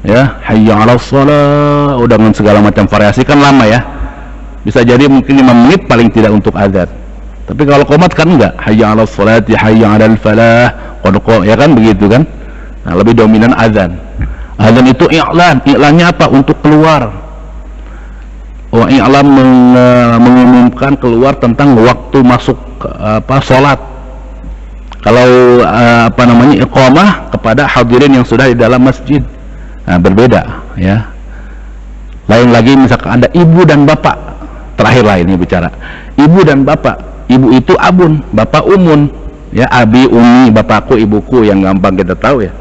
ya, hayya 'alas shalah, udah dengan segala macam variasi kan lama ya. Bisa jadi mungkin 5 menit paling tidak untuk azan. Tapi kalau qomat kan enggak, hayya 'alas sholati hayya 'alal falah, ya kan begitu kan. Nah, lebih dominan azan. Azan itu i'lan, i'lannya apa? Untuk keluar. I'lan mengumumkan keluar tentang waktu masuk salat. Kalau iqamah kepada hadirin yang sudah di dalam masjid. Nah, berbeda ya. Lain lagi misalkan ada ibu dan bapak. Terakhir lah ini bicara. Ibu dan bapak. Ibu itu abun, bapak umun. Ya, abi, umi, bapakku, ibuku yang gampang kita tahu ya.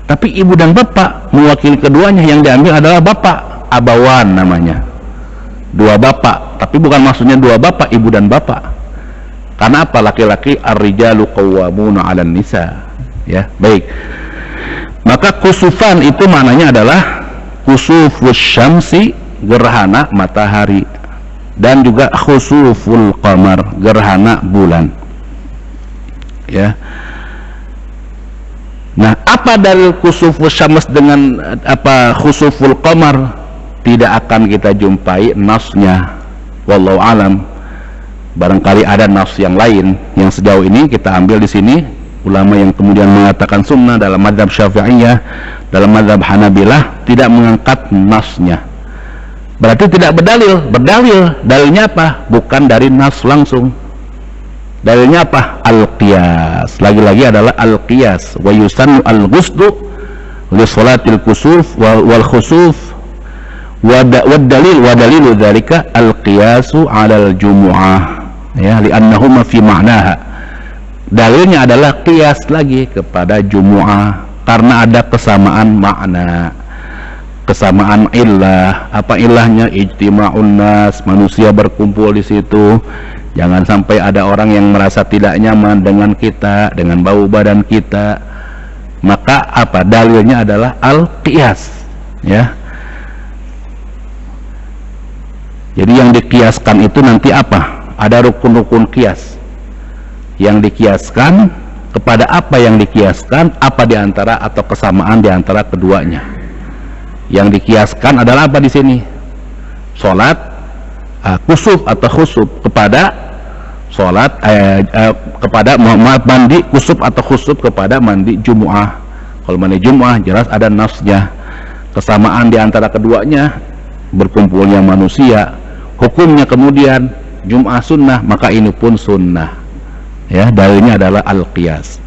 Tapi ibu dan bapak mewakili keduanya, yang diambil adalah bapak, abawan namanya. Dua bapak, tapi bukan maksudnya dua bapak, ibu dan bapak. Karena apa? Laki-laki ar-rijalu qawwamuna 'alan nisa. Ya, baik. Maka kusufan itu maknanya adalah kusufus syamsi, gerhana matahari, dan juga khusuful qamar, gerhana bulan. Ya. Nah, apa dalil khusufus syams dengan khusuful qamar? Tidak akan kita jumpai nasnya, wallahu alam. Barangkali ada nas yang lain yang sejauh ini kita ambil di sini. Ulama yang kemudian mengatakan sunnah dalam mazhab Syafi'iyah, dalam mazhab Hanabilah tidak mengangkat nasnya. Berarti tidak berdalil. Dalilnya apa? Bukan dari nas langsung. Dalilnya apa? Al-qiyas. Lagi-lagi adalah al-qiyas. Wa yusannu al-ghuslu li sholatil kusuf wal khusuf. Wa dalilu dzalika al-qiyasu 'alal jumu'ah. Ya, li'annahuma fi ma'naha. Dalilnya adalah qiyas lagi kepada jumu'ah karena ada kesamaan makna. Kesamaan illah. Apa ilahnya? Ijtima'un nas, manusia berkumpul di situ. Jangan sampai ada orang yang merasa tidak nyaman dengan kita, dengan bau badan kita. Maka apa? Dalilnya adalah al-qiyas. Ya. Jadi yang dikiaskan itu nanti apa? Ada rukun-rukun kias. Yang dikiaskan kepada apa yang dikiaskan, apa diantara atau kesamaan diantara keduanya. Yang dikiaskan adalah apa di sini? Salat kusuf atau khusuf kepada salat kepada mandi kusuf atau khusuf kepada mandi Jumu'ah. Kalau mandi Jumu'ah jelas ada nasnya. Kesamaan diantara keduanya berkumpulnya manusia. Hukumnya kemudian Jum'ah sunnah, maka ini pun sunnah. Ya, dalilnya adalah al-qiyas.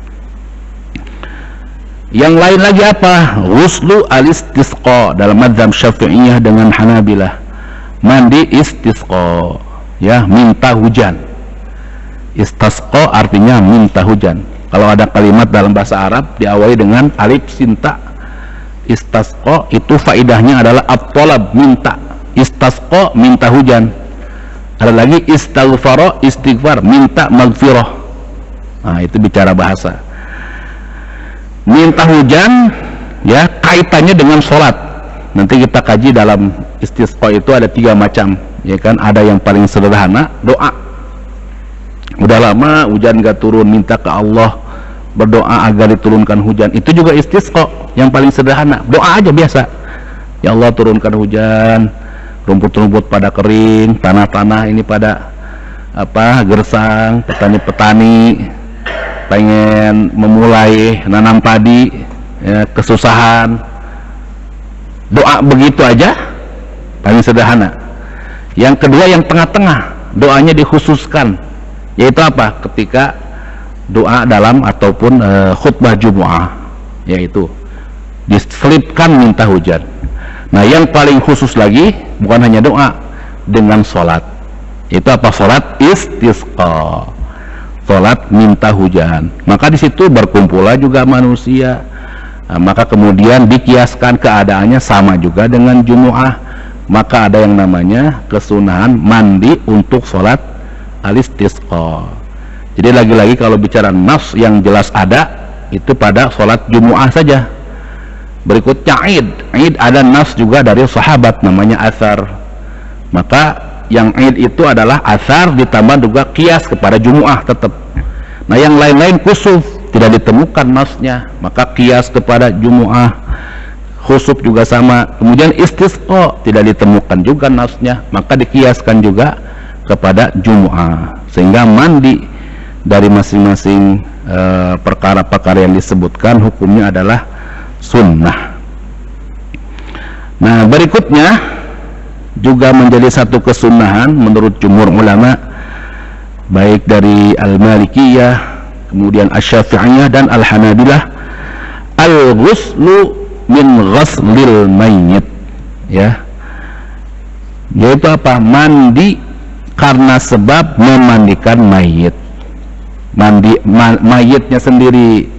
Yang lain lagi apa? Ghuslu al-istisqa dalam mazhab Syafi'iyah dengan Hanabilah. Mandi istisqa, ya, minta hujan. Istasqa artinya minta hujan. Kalau ada kalimat dalam bahasa Arab diawali dengan alif sinta. Istasqa itu faidahnya adalah at-talab, minta. Istasqa minta hujan. Ada lagi istighfar, istighfar minta maghfirah. Nah, itu bicara bahasa. Minta hujan ya kaitannya dengan sholat. Nanti kita kaji dalam istisqa itu ada 3 macam, ya kan? Ada yang paling sederhana, doa. Udah lama hujan gak turun, minta ke Allah, berdoa agar diturunkan hujan. Itu juga istisqa yang paling sederhana, doa aja biasa. Ya Allah, turunkan hujan, rumput-rumput pada kering, tanah-tanah ini pada gersang, petani-petani pengen memulai nanam padi, ya, kesusahan. Doa begitu aja paling sederhana. Yang kedua yang tengah-tengah, doanya dikhususkan, yaitu apa? Ketika doa dalam ataupun khutbah Jumu'ah, yaitu diselipkan minta hujan. Nah, yang paling khusus lagi bukan hanya doa, dengan sholat. Itu apa? Sholat istisqa, sholat minta hujan. Maka di situ berkumpullah juga manusia. Nah, maka kemudian dikiaskan keadaannya sama juga dengan Jumu'ah. Maka ada yang namanya kesunahan mandi untuk sholat al-istisqa. Jadi lagi-lagi kalau bicara nas yang jelas ada, itu pada sholat Jumu'ah saja. Berikutnya Id ada nas juga dari sahabat namanya athar. Maka yang Id itu adalah athar ditambah juga kias kepada Jumu'ah tetap. Nah, yang lain-lain kusuf tidak ditemukan nasnya, maka kias kepada Jumu'ah. Khusuf juga sama. Kemudian istisqa tidak ditemukan juga nasnya, maka dikiaskan juga kepada Jum'ah, sehingga mandi dari masing-masing perkara-perkara yang disebutkan hukumnya adalah sunnah. Nah, berikutnya juga menjadi satu kesunahan menurut jumhur ulama, baik dari Al-Malikiyah, kemudian Asy-Syafi'iyah dan Al-Hanabilah, al-ghuslu min ghaslil mayyit, ya, yaitu apa? Mandi karena sebab memandikan mayit. Mayitnya sendiri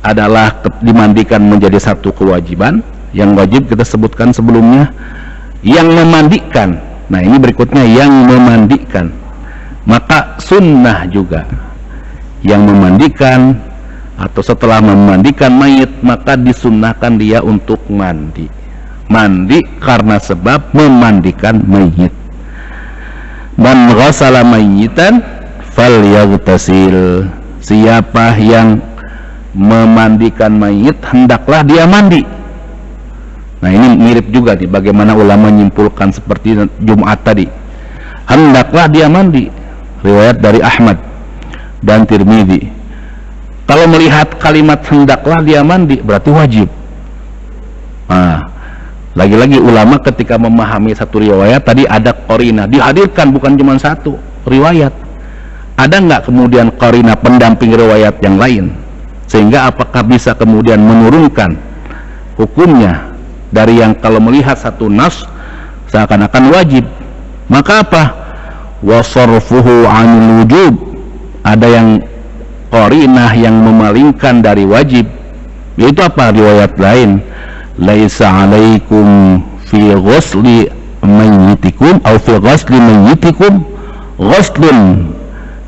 adalah dimandikan menjadi satu kewajiban yang wajib kita sebutkan sebelumnya. Yang memandikan, nah ini berikutnya, yang memandikan, maka sunnah juga yang memandikan atau setelah memandikan mayit maka disunnahkan dia untuk mandi karena sebab memandikan mayit. Man ghasala mayyitan falyaghtasil, siapa yang memandikan mayit hendaklah dia mandi. Nah, ini mirip juga nih bagaimana ulama menyimpulkan seperti Jumat tadi, hendaklah dia mandi, riwayat dari Ahmad dan Tirmidzi. Kalau melihat kalimat hendaklah dia mandi berarti wajib. Nah, lagi-lagi ulama ketika memahami satu riwayat tadi ada qarinah, dihadirkan bukan cuma satu riwayat. Ada nggak kemudian qarinah pendamping riwayat yang lain, sehingga apakah bisa kemudian menurunkan hukumnya dari yang kalau melihat satu nas seakan-akan wajib? Maka apa? Wa sarfuhu 'anil wujub, ada yang qarinah yang memalingkan dari wajib, yaitu apa? Riwayat lain, laisa 'alaikum fi ghusli mayyitikum aw fi ghusli mayyitikum ghuslun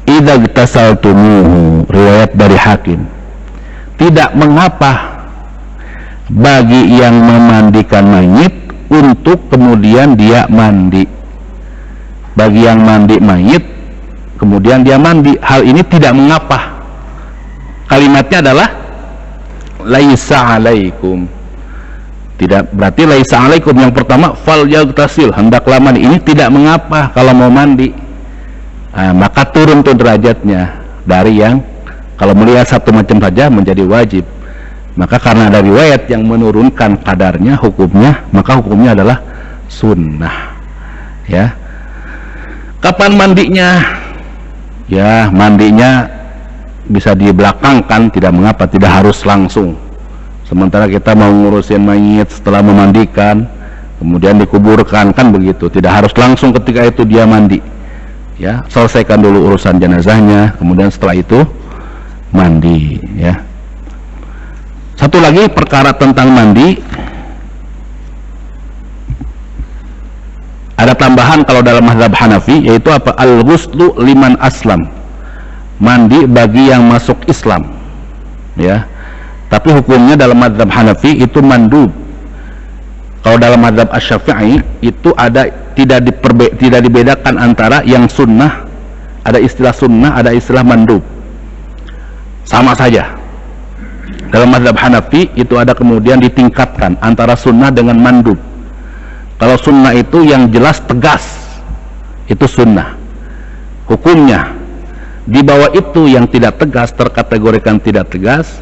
idza igtasaltumuhu, riwayat dari Hakim. Tidak mengapa bagi yang memandikan mayit untuk kemudian dia mandi. Bagi yang mandi mayit kemudian dia mandi, hal ini tidak mengapa. Kalimatnya adalah laisa alaikum, tidak berarti laisa alaikum yang pertama fal yaghtasil, hendaklah mandi, ini tidak mengapa kalau mau mandi. Nah, maka turun tuh derajatnya dari yang kalau melihat satu macam saja menjadi wajib. Maka karena ada riwayat yang menurunkan kadarnya hukumnya, maka hukumnya adalah sunnah. Ya. Kapan mandinya? Ya, mandinya bisa dibelakangkan, tidak mengapa, tidak harus langsung. Sementara kita mau ngurusin mayit setelah memandikan, kemudian dikuburkan, kan begitu. Tidak harus langsung ketika itu dia mandi. Ya, selesaikan dulu urusan jenazahnya, kemudian setelah itu mandi, ya. Satu lagi perkara tentang mandi, ada tambahan kalau dalam mazhab Hanafi, yaitu apa? Al-ghuslu liman aslam, mandi bagi yang masuk Islam, ya. Tapi hukumnya dalam mazhab Hanafi itu mandub. Kalau dalam mazhab Asy-Syafi'i itu ada tidak dibedakan antara yang sunnah, ada istilah sunnah, ada istilah mandub, sama saja. Dalam mazhab Hanafi itu ada kemudian ditingkatkan antara sunnah dengan mandub. Kalau sunnah itu yang jelas tegas, itu sunnah hukumnya. Di bawah itu yang tidak tegas, terkategorikan tidak tegas,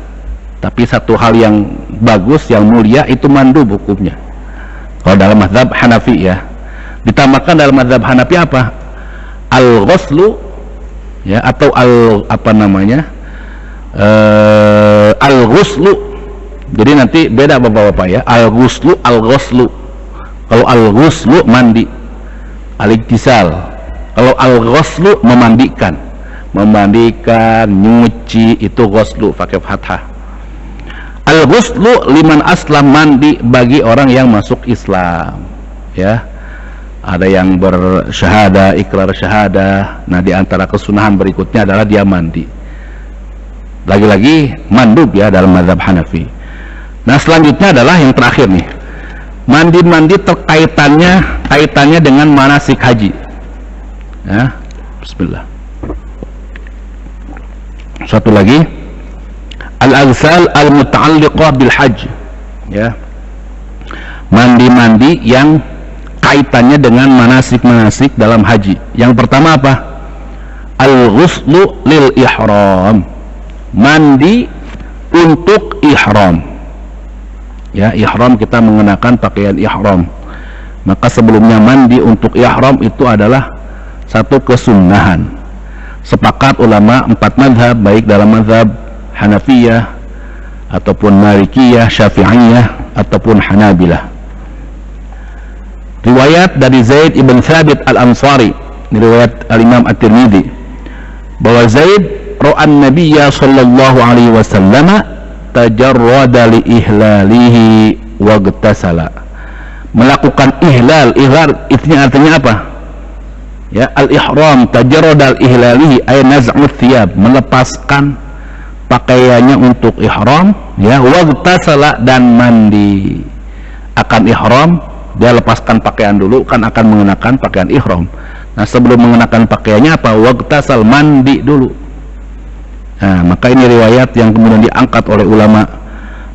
tapi satu hal yang bagus, yang mulia, itu mandub hukumnya. Kalau dalam mazhab Hanafi, ya. Ditambahkan dalam mazhab Hanafi apa? Al-ghuslu, ya, atau al-ghuslu. Jadi nanti beda bapak-bapak, ya. Al-ghuslu, al-ghuslu. Kalau al-ghuslu mandi, al-iktisal. Kalau al-ghuslu memandikan, nyuci, itu ghuslu pakai fathah. Al-ghuslu liman aslam, mandi bagi orang yang masuk Islam, ya. Ada yang bersyahadah, ikrar syahadah. Nah, di antara kesunahan berikutnya adalah dia mandi. Lagi-lagi mandub, ya, dalam mazhab Hanafi. Nah, selanjutnya adalah yang terakhir nih, mandi kaitannya dengan manasik haji, ya. Bismillah. Satu lagi, al-aghsal al-muta'alliqah bil hajj, ya. Mandi yang kaitannya dengan manasik-manasik dalam haji. Yang pertama apa? Al-ghuslu lil ihram, mandi untuk ihram. Ya, ihram kita mengenakan pakaian ihram. Maka sebelumnya mandi untuk ihram itu adalah satu kesunnahan. Sepakat ulama 4 mazhab, baik dalam mazhab Hanafiyah ataupun Malikiyah, Syafi'iyah ataupun Hanabilah. Riwayat dari Zaid ibn Thabit al-Ansari, riwayat al-Imam At-Tirmidzi, bahwa Zaid ra'an Nabiyya sallallahu alaihi wasallam tajarrada li ihlalihi wagtasala, melakukan ihlal itu artinya apa? Ya, al-ihram, tajarrada al-ihlalihi ay naz'u thiyab, melepaskan pakaiannya untuk ihram, ya, wagtasala, dan mandi akan ihram. Dia lepaskan pakaian dulu, kan akan mengenakan pakaian ihram. Nah, sebelum mengenakan pakaiannya apa? Wagtasal, mandi dulu. Nah, maka ini riwayat yang kemudian diangkat oleh ulama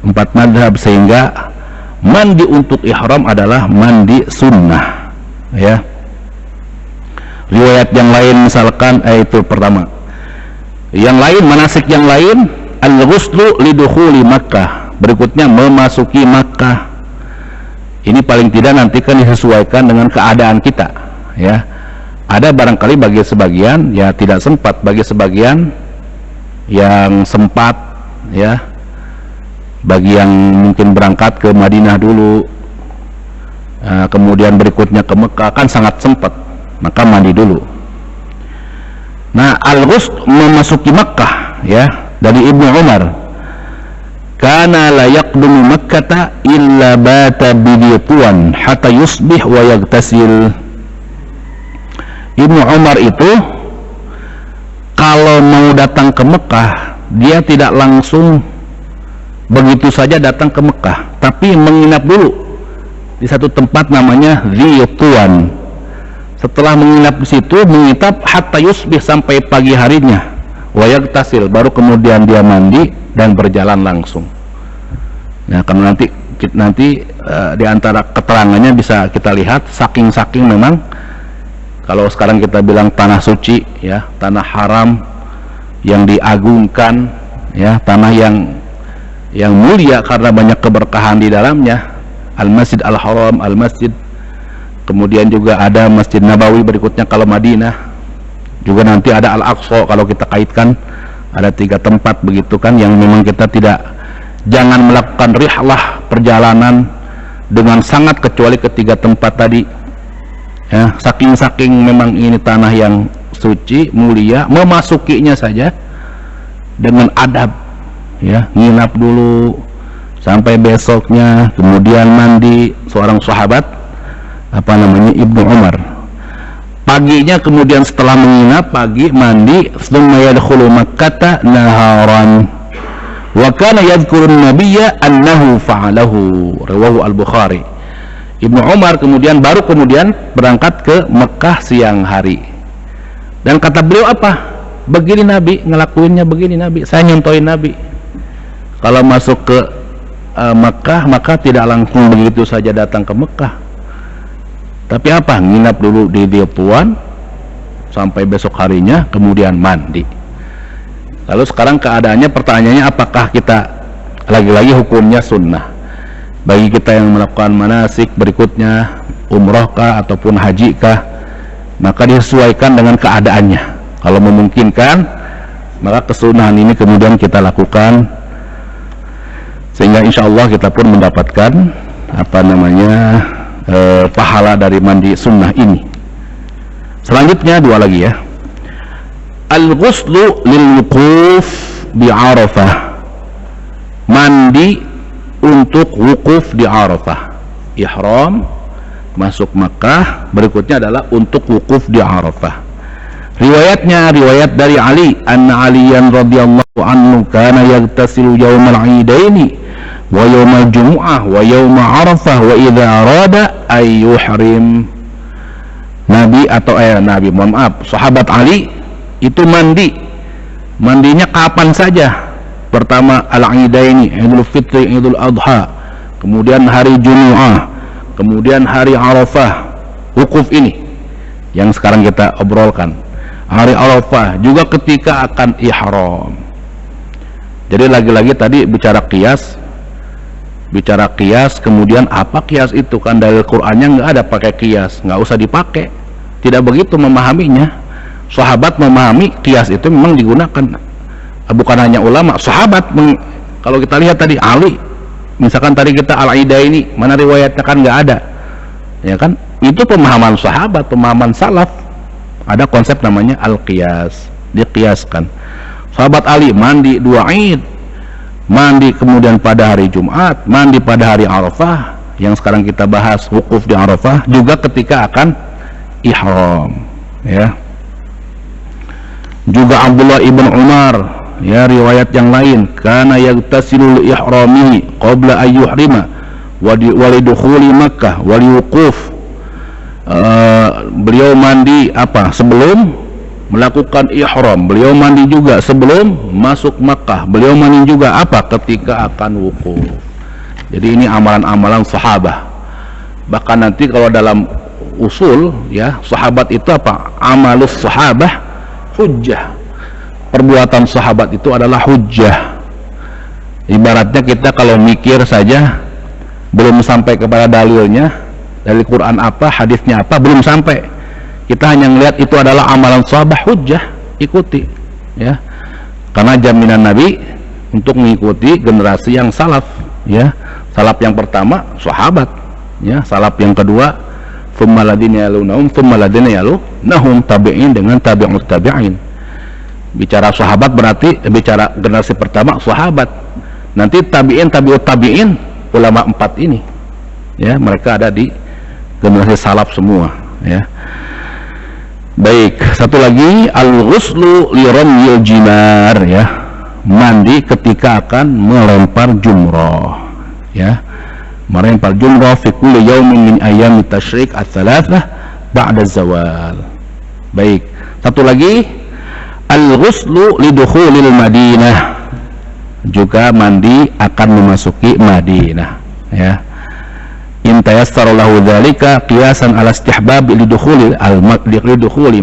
4 mazhab, sehingga mandi untuk ihram adalah mandi sunnah. Ya. Riwayat yang lain misalkan itu pertama. Yang lain, manasik yang lain, al-ghuslu lidukhuli Makkah. Berikutnya memasuki Makkah. Ini paling tidak nanti kan disesuaikan dengan keadaan kita, ya. Ada barangkali bagi sebagian ya tidak sempat, bagi sebagian yang sempat, ya, bagi yang mungkin berangkat ke Madinah dulu, kemudian berikutnya ke Mekah, kan sangat sempat, maka mandi dulu. Nah, al-ghusl memasuki Mekah, ya, dari Ibnu Umar, kana la yaqdumu Makkata illa bata bidituan hatta yusbih wa yagtasil. Ibnu Umar itu kalau mau datang ke Mekah, dia tidak langsung begitu saja datang ke Mekah, tapi menginap dulu di satu tempat namanya Zituan. Setelah menginap di situ, menginap hatta yusbih, sampai pagi harinya, wa yagtasil, baru kemudian dia mandi dan berjalan langsung. Nah, karena nanti di antara keterangannya bisa kita lihat, saking memang kalau sekarang kita bilang tanah suci, ya, tanah haram yang diagungkan, ya, tanah yang mulia karena banyak keberkahan di dalamnya, Al-Masjid Al-Haram, Al-Masjid, kemudian juga ada Masjid Nabawi, berikutnya kalau Madinah juga nanti ada Al-Aqsa. Kalau kita kaitkan ada 3 tempat begitu kan, yang memang kita jangan melakukan rihlah, perjalanan dengan sangat, kecuali ketiga tempat tadi, ya. Saking memang ini tanah yang suci, mulia, memasukinya saja dengan adab, ya, nginap dulu sampai besoknya, kemudian mandi. Seorang sahabat Ibnu Umar, paginya kemudian setelah menginap pagi mandi, tsumma yadkhulu Makkata naharan wa kana yadhkuru an-nabiyya annahu fa'alahu, rawahu Al-Bukhari. Ibnu Umar baru kemudian berangkat ke Mekah siang hari, dan kata beliau apa? Begini Nabi ngelakuinnya, begini Nabi, saya nyontohin Nabi. Kalau masuk ke Mekah, maka tidak langsung begitu saja datang ke Mekah, tapi apa? Nginap dulu di Zituan sampai besok harinya, kemudian mandi. Lalu sekarang keadaannya, pertanyaannya, apakah kita lagi-lagi hukumnya sunnah bagi kita yang melakukan manasik berikutnya, umrohkah ataupun hajikah? Maka disesuaikan dengan keadaannya. Kalau memungkinkan, maka kesunahan ini kemudian kita lakukan, sehingga insya Allah kita pun mendapatkan pahala dari mandi sunnah ini. Selanjutnya 2 lagi, ya. Al-ghuslu lil wuquf bi Arafah, mandi untuk wukuf di Arafah. Ihram masuk Makkah, berikutnya adalah untuk wukuf di Arafah. Riwayatnya riwayat dari Ali, anna Aliyan radhiyallahu anhu kana yaghtasilu yaumal idaini wa yaumal jumu'ah wa yauma Arafah wa idza arada ay yuhrim. Sahabat Ali itu mandinya kapan saja. Pertama al-idaini, Idul Fitri, Idul Adha, kemudian hari Jumu'ah, kemudian hari Arafah, wukuf ini yang sekarang kita obrolkan, hari Arafah, juga ketika akan ihram. Jadi lagi-lagi tadi bicara qiyas, kemudian apa qiyas itu, kan dalil Qur'annya nggak ada pakai qiyas, nggak usah dipakai. Tidak begitu memahaminya. Sahabat memahami qiyas itu memang digunakan, bukan hanya ulama, sahabat. Kalau kita lihat tadi Ali, misalkan tadi kita Al-Aidaini, mana riwayatnya kan nggak ada, ya kan? Itu pemahaman sahabat, pemahaman salaf. Ada konsep namanya al-qiyas, diqiyaskan. Sahabat Ali mandi 2 Id, mandi kemudian pada hari Jumat, mandi pada hari Arafah, yang sekarang kita bahas wukuf di Arafah, juga ketika akan ihram, ya. Juga Abdullah ibn Umar, ya, riwayat yang lain, kana yagtasilu li ihramihi qabla an yuhrima wa lidukhuli Makkah wa liwuquf. Beliau mandi sebelum melakukan ihram, beliau mandi juga sebelum masuk Makkah, beliau mandi juga ketika akan wukuf. Jadi ini amalan-amalan sahabat. Bahkan nanti kalau dalam usul, ya, sahabat itu amalus sahabah hujjah. Perbuatan sahabat itu adalah hujjah. Ibaratnya kita kalau mikir saja belum sampai kepada dalilnya, dari Quran hadisnya belum sampai, kita hanya melihat itu adalah amalan sahabat, hujjah, ikuti, ya, karena jaminan Nabi untuk mengikuti generasi yang salaf, ya. Salaf yang pertama sahabat, ya. Salaf yang kedua tsumma ladina yalunahum tsumma ladina yalunahum, tabi'in dengan tabi'ut tabi'in. Bicara sahabat berarti bicara generasi pertama sahabat, nanti tabi'in, tabi'ut tabi'in, ulama 4 ini, ya, mereka ada di generasi salaf semua, ya. Baik, satu lagi, al-ghuslu li ramyil jimar, ya, mandi ketika akan melempar jumrah, ya, melempar jumrah fi kulli yaumin min ayyamit tasyrik ats-tsalatsah ba'da zawal. Baik, satu lagi, al-ghuslu li dukhulil Madinah, juga mandi akan memasuki Madinah, ya. In tayassara lahu dzalika qiyasan ala istihbab lidukhuli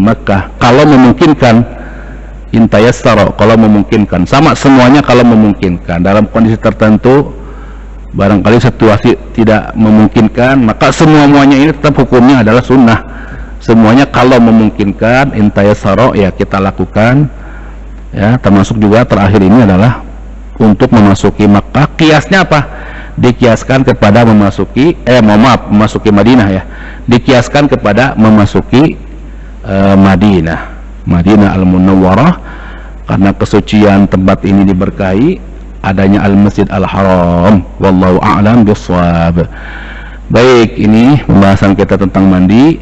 Makkah, kalau memungkinkan. In tayassara, kalau memungkinkan, sama semuanya kalau memungkinkan. Dalam kondisi tertentu barangkali situasi tidak memungkinkan, maka semuanya ini tetap hukumnya adalah sunnah. Semuanya kalau memungkinkan, in tayassara, ya kita lakukan, ya. Termasuk juga terakhir ini adalah untuk memasuki Makkah. Kiasnya apa? Dikiaskan kepada memasuki Madinah, ya. Dikiaskan kepada memasuki Madinah Al-Munawwarah, karena kesucian tempat ini diberkahi, adanya Al-Masjid Al-Haram. Wallahu a'lam bishawab. Baik, ini pembahasan kita tentang mandi.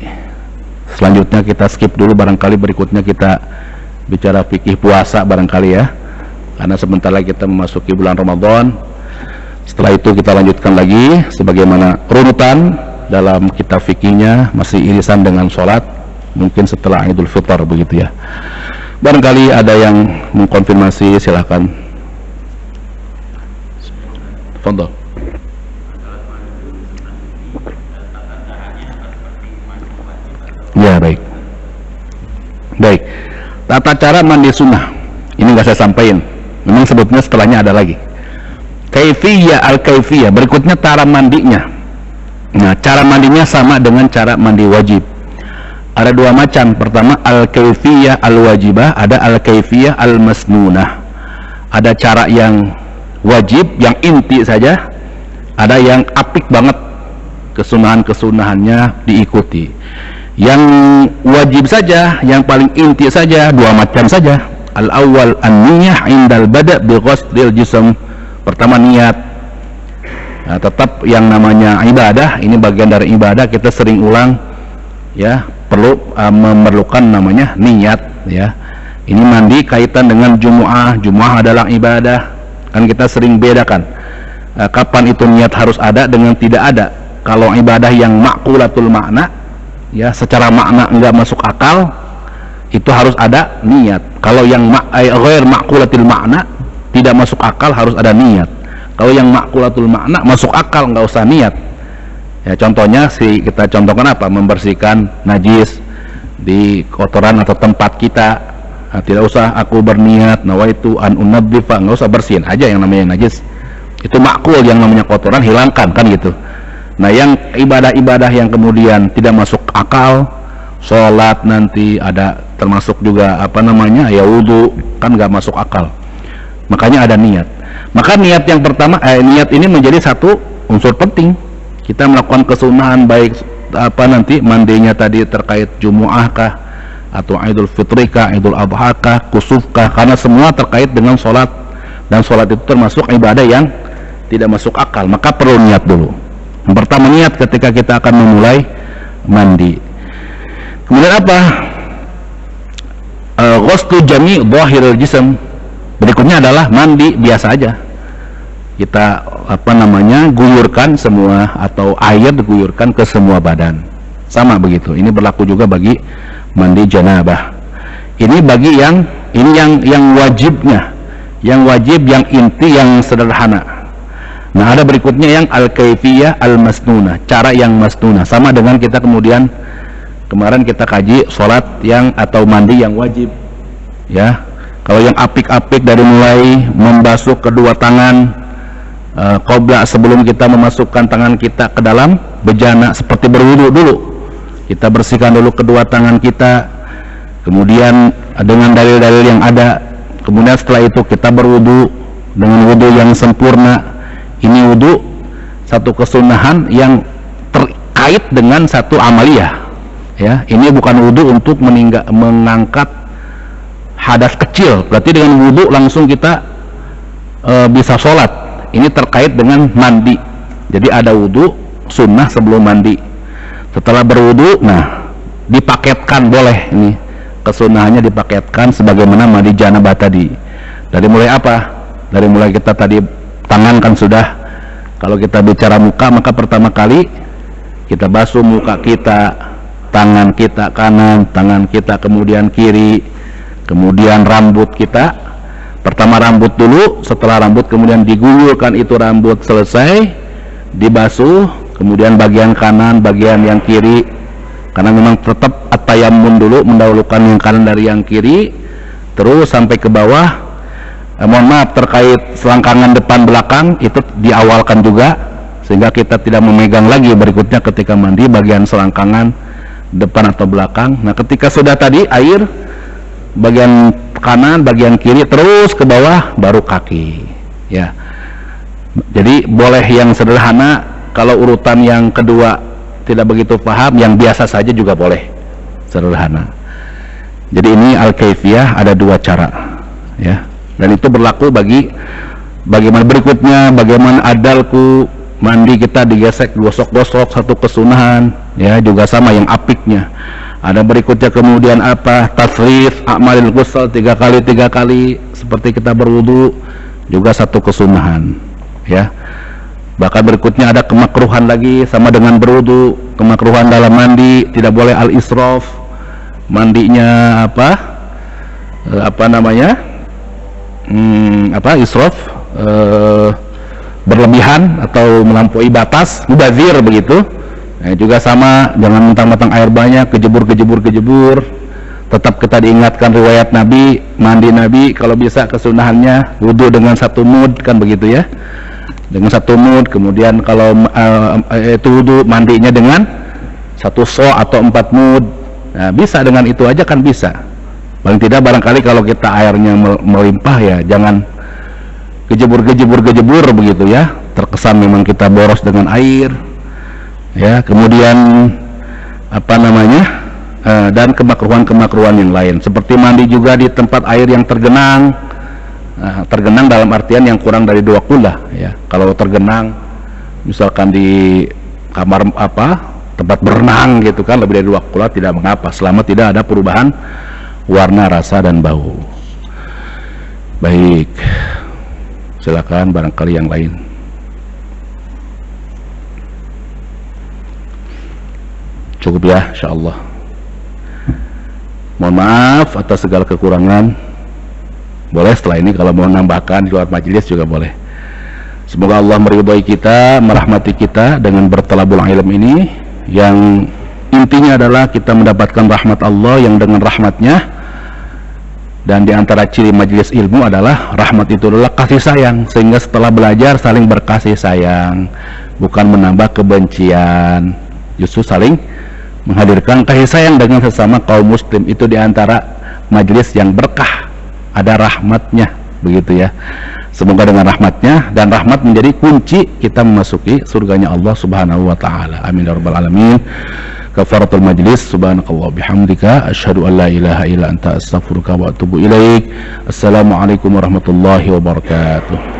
Selanjutnya kita skip dulu, barangkali berikutnya kita bicara fikih puasa barangkali, ya, karena sebentar lagi kita memasuki bulan Ramadan. Setelah itu kita lanjutkan lagi sebagaimana runutan dalam kitab fikihnya, masih irisan dengan sholat, mungkin setelah Idul Fitr begitu, ya. Barangkali ada yang mengkonfirmasi, silakan. Fadhal. Ya, baik. Tata cara mandi sunnah ini nggak saya sampaikan, memang sebetulnya setelahnya ada lagi. Al-kaifiyah, berikutnya cara mandinya. Nah, cara mandinya sama dengan cara mandi wajib. Ada 2 macam. Pertama, al-kaifiyah al-wajibah, ada al-kaifiyah al-masnunah. Ada cara yang wajib, yang inti saja, ada yang apik banget, kesunahan-kesunahannya diikuti. Yang wajib saja, yang paling inti saja, 2 macam saja. Al-awwal an-niyah indal bada' bi ghuslil jism. Pertama, niat. Nah, tetap yang namanya ibadah, ini bagian dari ibadah, kita sering ulang, ya, perlu memerlukan namanya niat, ya. Ini mandi kaitan dengan Jumu'ah adalah ibadah, kan kita sering bedakan kapan itu niat harus ada dengan tidak ada. Kalau ibadah yang ma'qulatul makna, ya, secara makna enggak masuk akal, itu harus ada niat. Kalau yang ghair ma'qulatil makna, tidak masuk akal, harus ada niat. Kalau yang ma'qulatul makna masuk akal, nggak usah niat. Ya, contohnya kita contohkan apa? Membersihkan najis di kotoran atau tempat kita. Nah, tidak usah aku berniat nawaitu an unabbifa, nggak usah, bersihin aja yang namanya najis. Itu makul, yang namanya kotoran hilangkan kan gitu. Nah, yang ibadah-ibadah yang kemudian tidak masuk akal, sholat nanti ada termasuk juga apa namanya ya wudu, kan nggak masuk akal. Makanya ada niat. Maka niat yang pertama, niat ini menjadi satu unsur penting. Kita melakukan kesunahan, baik apa nanti mandinya tadi terkait Jumu'ah kah, atau Idul Fitri kah, Idul Adha kah, kusuf kah, karena semua terkait dengan sholat, dan sholat itu termasuk ibadah yang tidak masuk akal. Maka perlu niat dulu. Yang pertama niat ketika kita akan memulai mandi. Kemudian apa? Ghuslu jami' dhahiril jism. Berikutnya adalah mandi biasa aja. Kita apa namanya guyurkan semua, atau air diguyurkan ke semua badan. Sama begitu. Ini berlaku juga bagi mandi janabah. Ini bagi yang wajibnya, yang wajib, yang inti, yang sederhana. Nah, ada berikutnya yang al-kaifiyah al-masnunah, cara yang masnunah. Sama dengan kita kemudian kemarin kita kaji sholat yang atau mandi yang wajib. Ya, kalau yang apik-apik dari mulai membasuh kedua tangan qobla, sebelum kita memasukkan tangan kita ke dalam bejana, seperti berwudu dulu. Kita bersihkan dulu kedua tangan kita, kemudian dengan dalil-dalil yang ada. Kemudian setelah itu kita berwudu dengan wudu yang sempurna. Ini wudu satu kesunahan yang terkait dengan satu amaliyah. Ya, ini bukan wudu untuk mengangkat hadas kecil. Berarti dengan wudu langsung kita bisa sholat. Ini terkait dengan mandi. Jadi ada wudu sunnah sebelum mandi. Setelah berwudu, nah dipaketkan, boleh ini kesunahannya dipaketkan sebagaimana mandi janabah tadi. Dari mulai apa? Dari mulai kita tadi tangan kan sudah. Kalau kita bicara muka, maka pertama kali kita basuh muka kita, tangan kita kanan, tangan kita kemudian kiri, kemudian rambut kita. Pertama rambut dulu, setelah rambut kemudian diguyurkan, itu rambut selesai dibasuh, kemudian bagian kanan, bagian yang kiri, karena memang tetap at-tayammun dulu, mendahulukan yang kanan dari yang kiri, terus sampai ke bawah. Mohon maaf, terkait selangkangan depan belakang itu diawalkan juga, sehingga kita tidak memegang lagi berikutnya ketika mandi bagian selangkangan depan atau belakang. Nah, ketika sudah tadi air bagian kanan, bagian kiri, terus ke bawah, baru kaki. Ya, jadi boleh yang sederhana. Kalau urutan yang kedua tidak begitu paham, yang biasa saja juga boleh sederhana. Jadi ini al-kaifiyah, ada dua cara, ya. Dan itu berlaku bagi bagaimana berikutnya, bagaimana adalku, mandi kita digesek, gosok-gosok, satu kesunahan, ya, juga sama yang apiknya. Ada berikutnya kemudian apa? Tasrif a'malil ghusl, 3 kali seperti kita berwudu, juga satu kesunahan, ya. Bahkan berikutnya ada kemakruhan lagi sama dengan berwudu. Kemakruhan dalam mandi, tidak boleh al-israf. Mandinya apa namanya? Israf, berlebihan atau melampaui batas, mubazir begitu. Nah, juga sama, jangan mentang-mentang air banyak kejebur. Tetap kita diingatkan riwayat Nabi, mandi Nabi kalau bisa kesunahannya wudu dengan satu mud, kan begitu ya, dengan satu mud. Kemudian kalau itu wudu, mandinya dengan satu so atau 4 mud. Nah, bisa dengan itu aja kan bisa. Paling tidak barangkali kalau kita airnya melimpah, ya jangan kejebur begitu ya, terkesan memang kita boros dengan air. Ya, kemudian apa namanya, dan kemakruhan yang lain, seperti mandi juga di tempat air yang tergenang. Tergenang dalam artian yang kurang dari 2 kula, ya. Kalau tergenang misalkan di kamar tempat berenang gitu kan, lebih dari 2 kula tidak mengapa, selama tidak ada perubahan warna, rasa, dan bau. Baik, silakan barangkali yang lain. Cukup ya, insyaallah. Mohon maaf atas segala kekurangan. Boleh setelah ini kalau mau nambahkan di luar majelis juga boleh. Semoga Allah meridhai kita, merahmati kita dengan bertalabul ilm ini, yang intinya adalah kita mendapatkan rahmat Allah yang dengan rahmatnya. Dan diantara ciri majelis ilmu adalah rahmat itu adalah kasih sayang, sehingga setelah belajar saling berkasih sayang, bukan menambah kebencian, justru saling menghadirkan kasih sayang dengan sesama kaum muslim. Itu diantara majelis yang berkah, ada rahmatnya, begitu ya. Semoga dengan rahmatnya, dan rahmat menjadi kunci kita memasuki surganya Allah subhanahu wa ta'ala. Amin ya rabbal alamin. Kafaratul majlis. Subhanakallah bihamdika asyhadu an la ilaha illa anta astaghfiruka wa atubu ilaik. Assalamualaikum warahmatullahi wabarakatuh.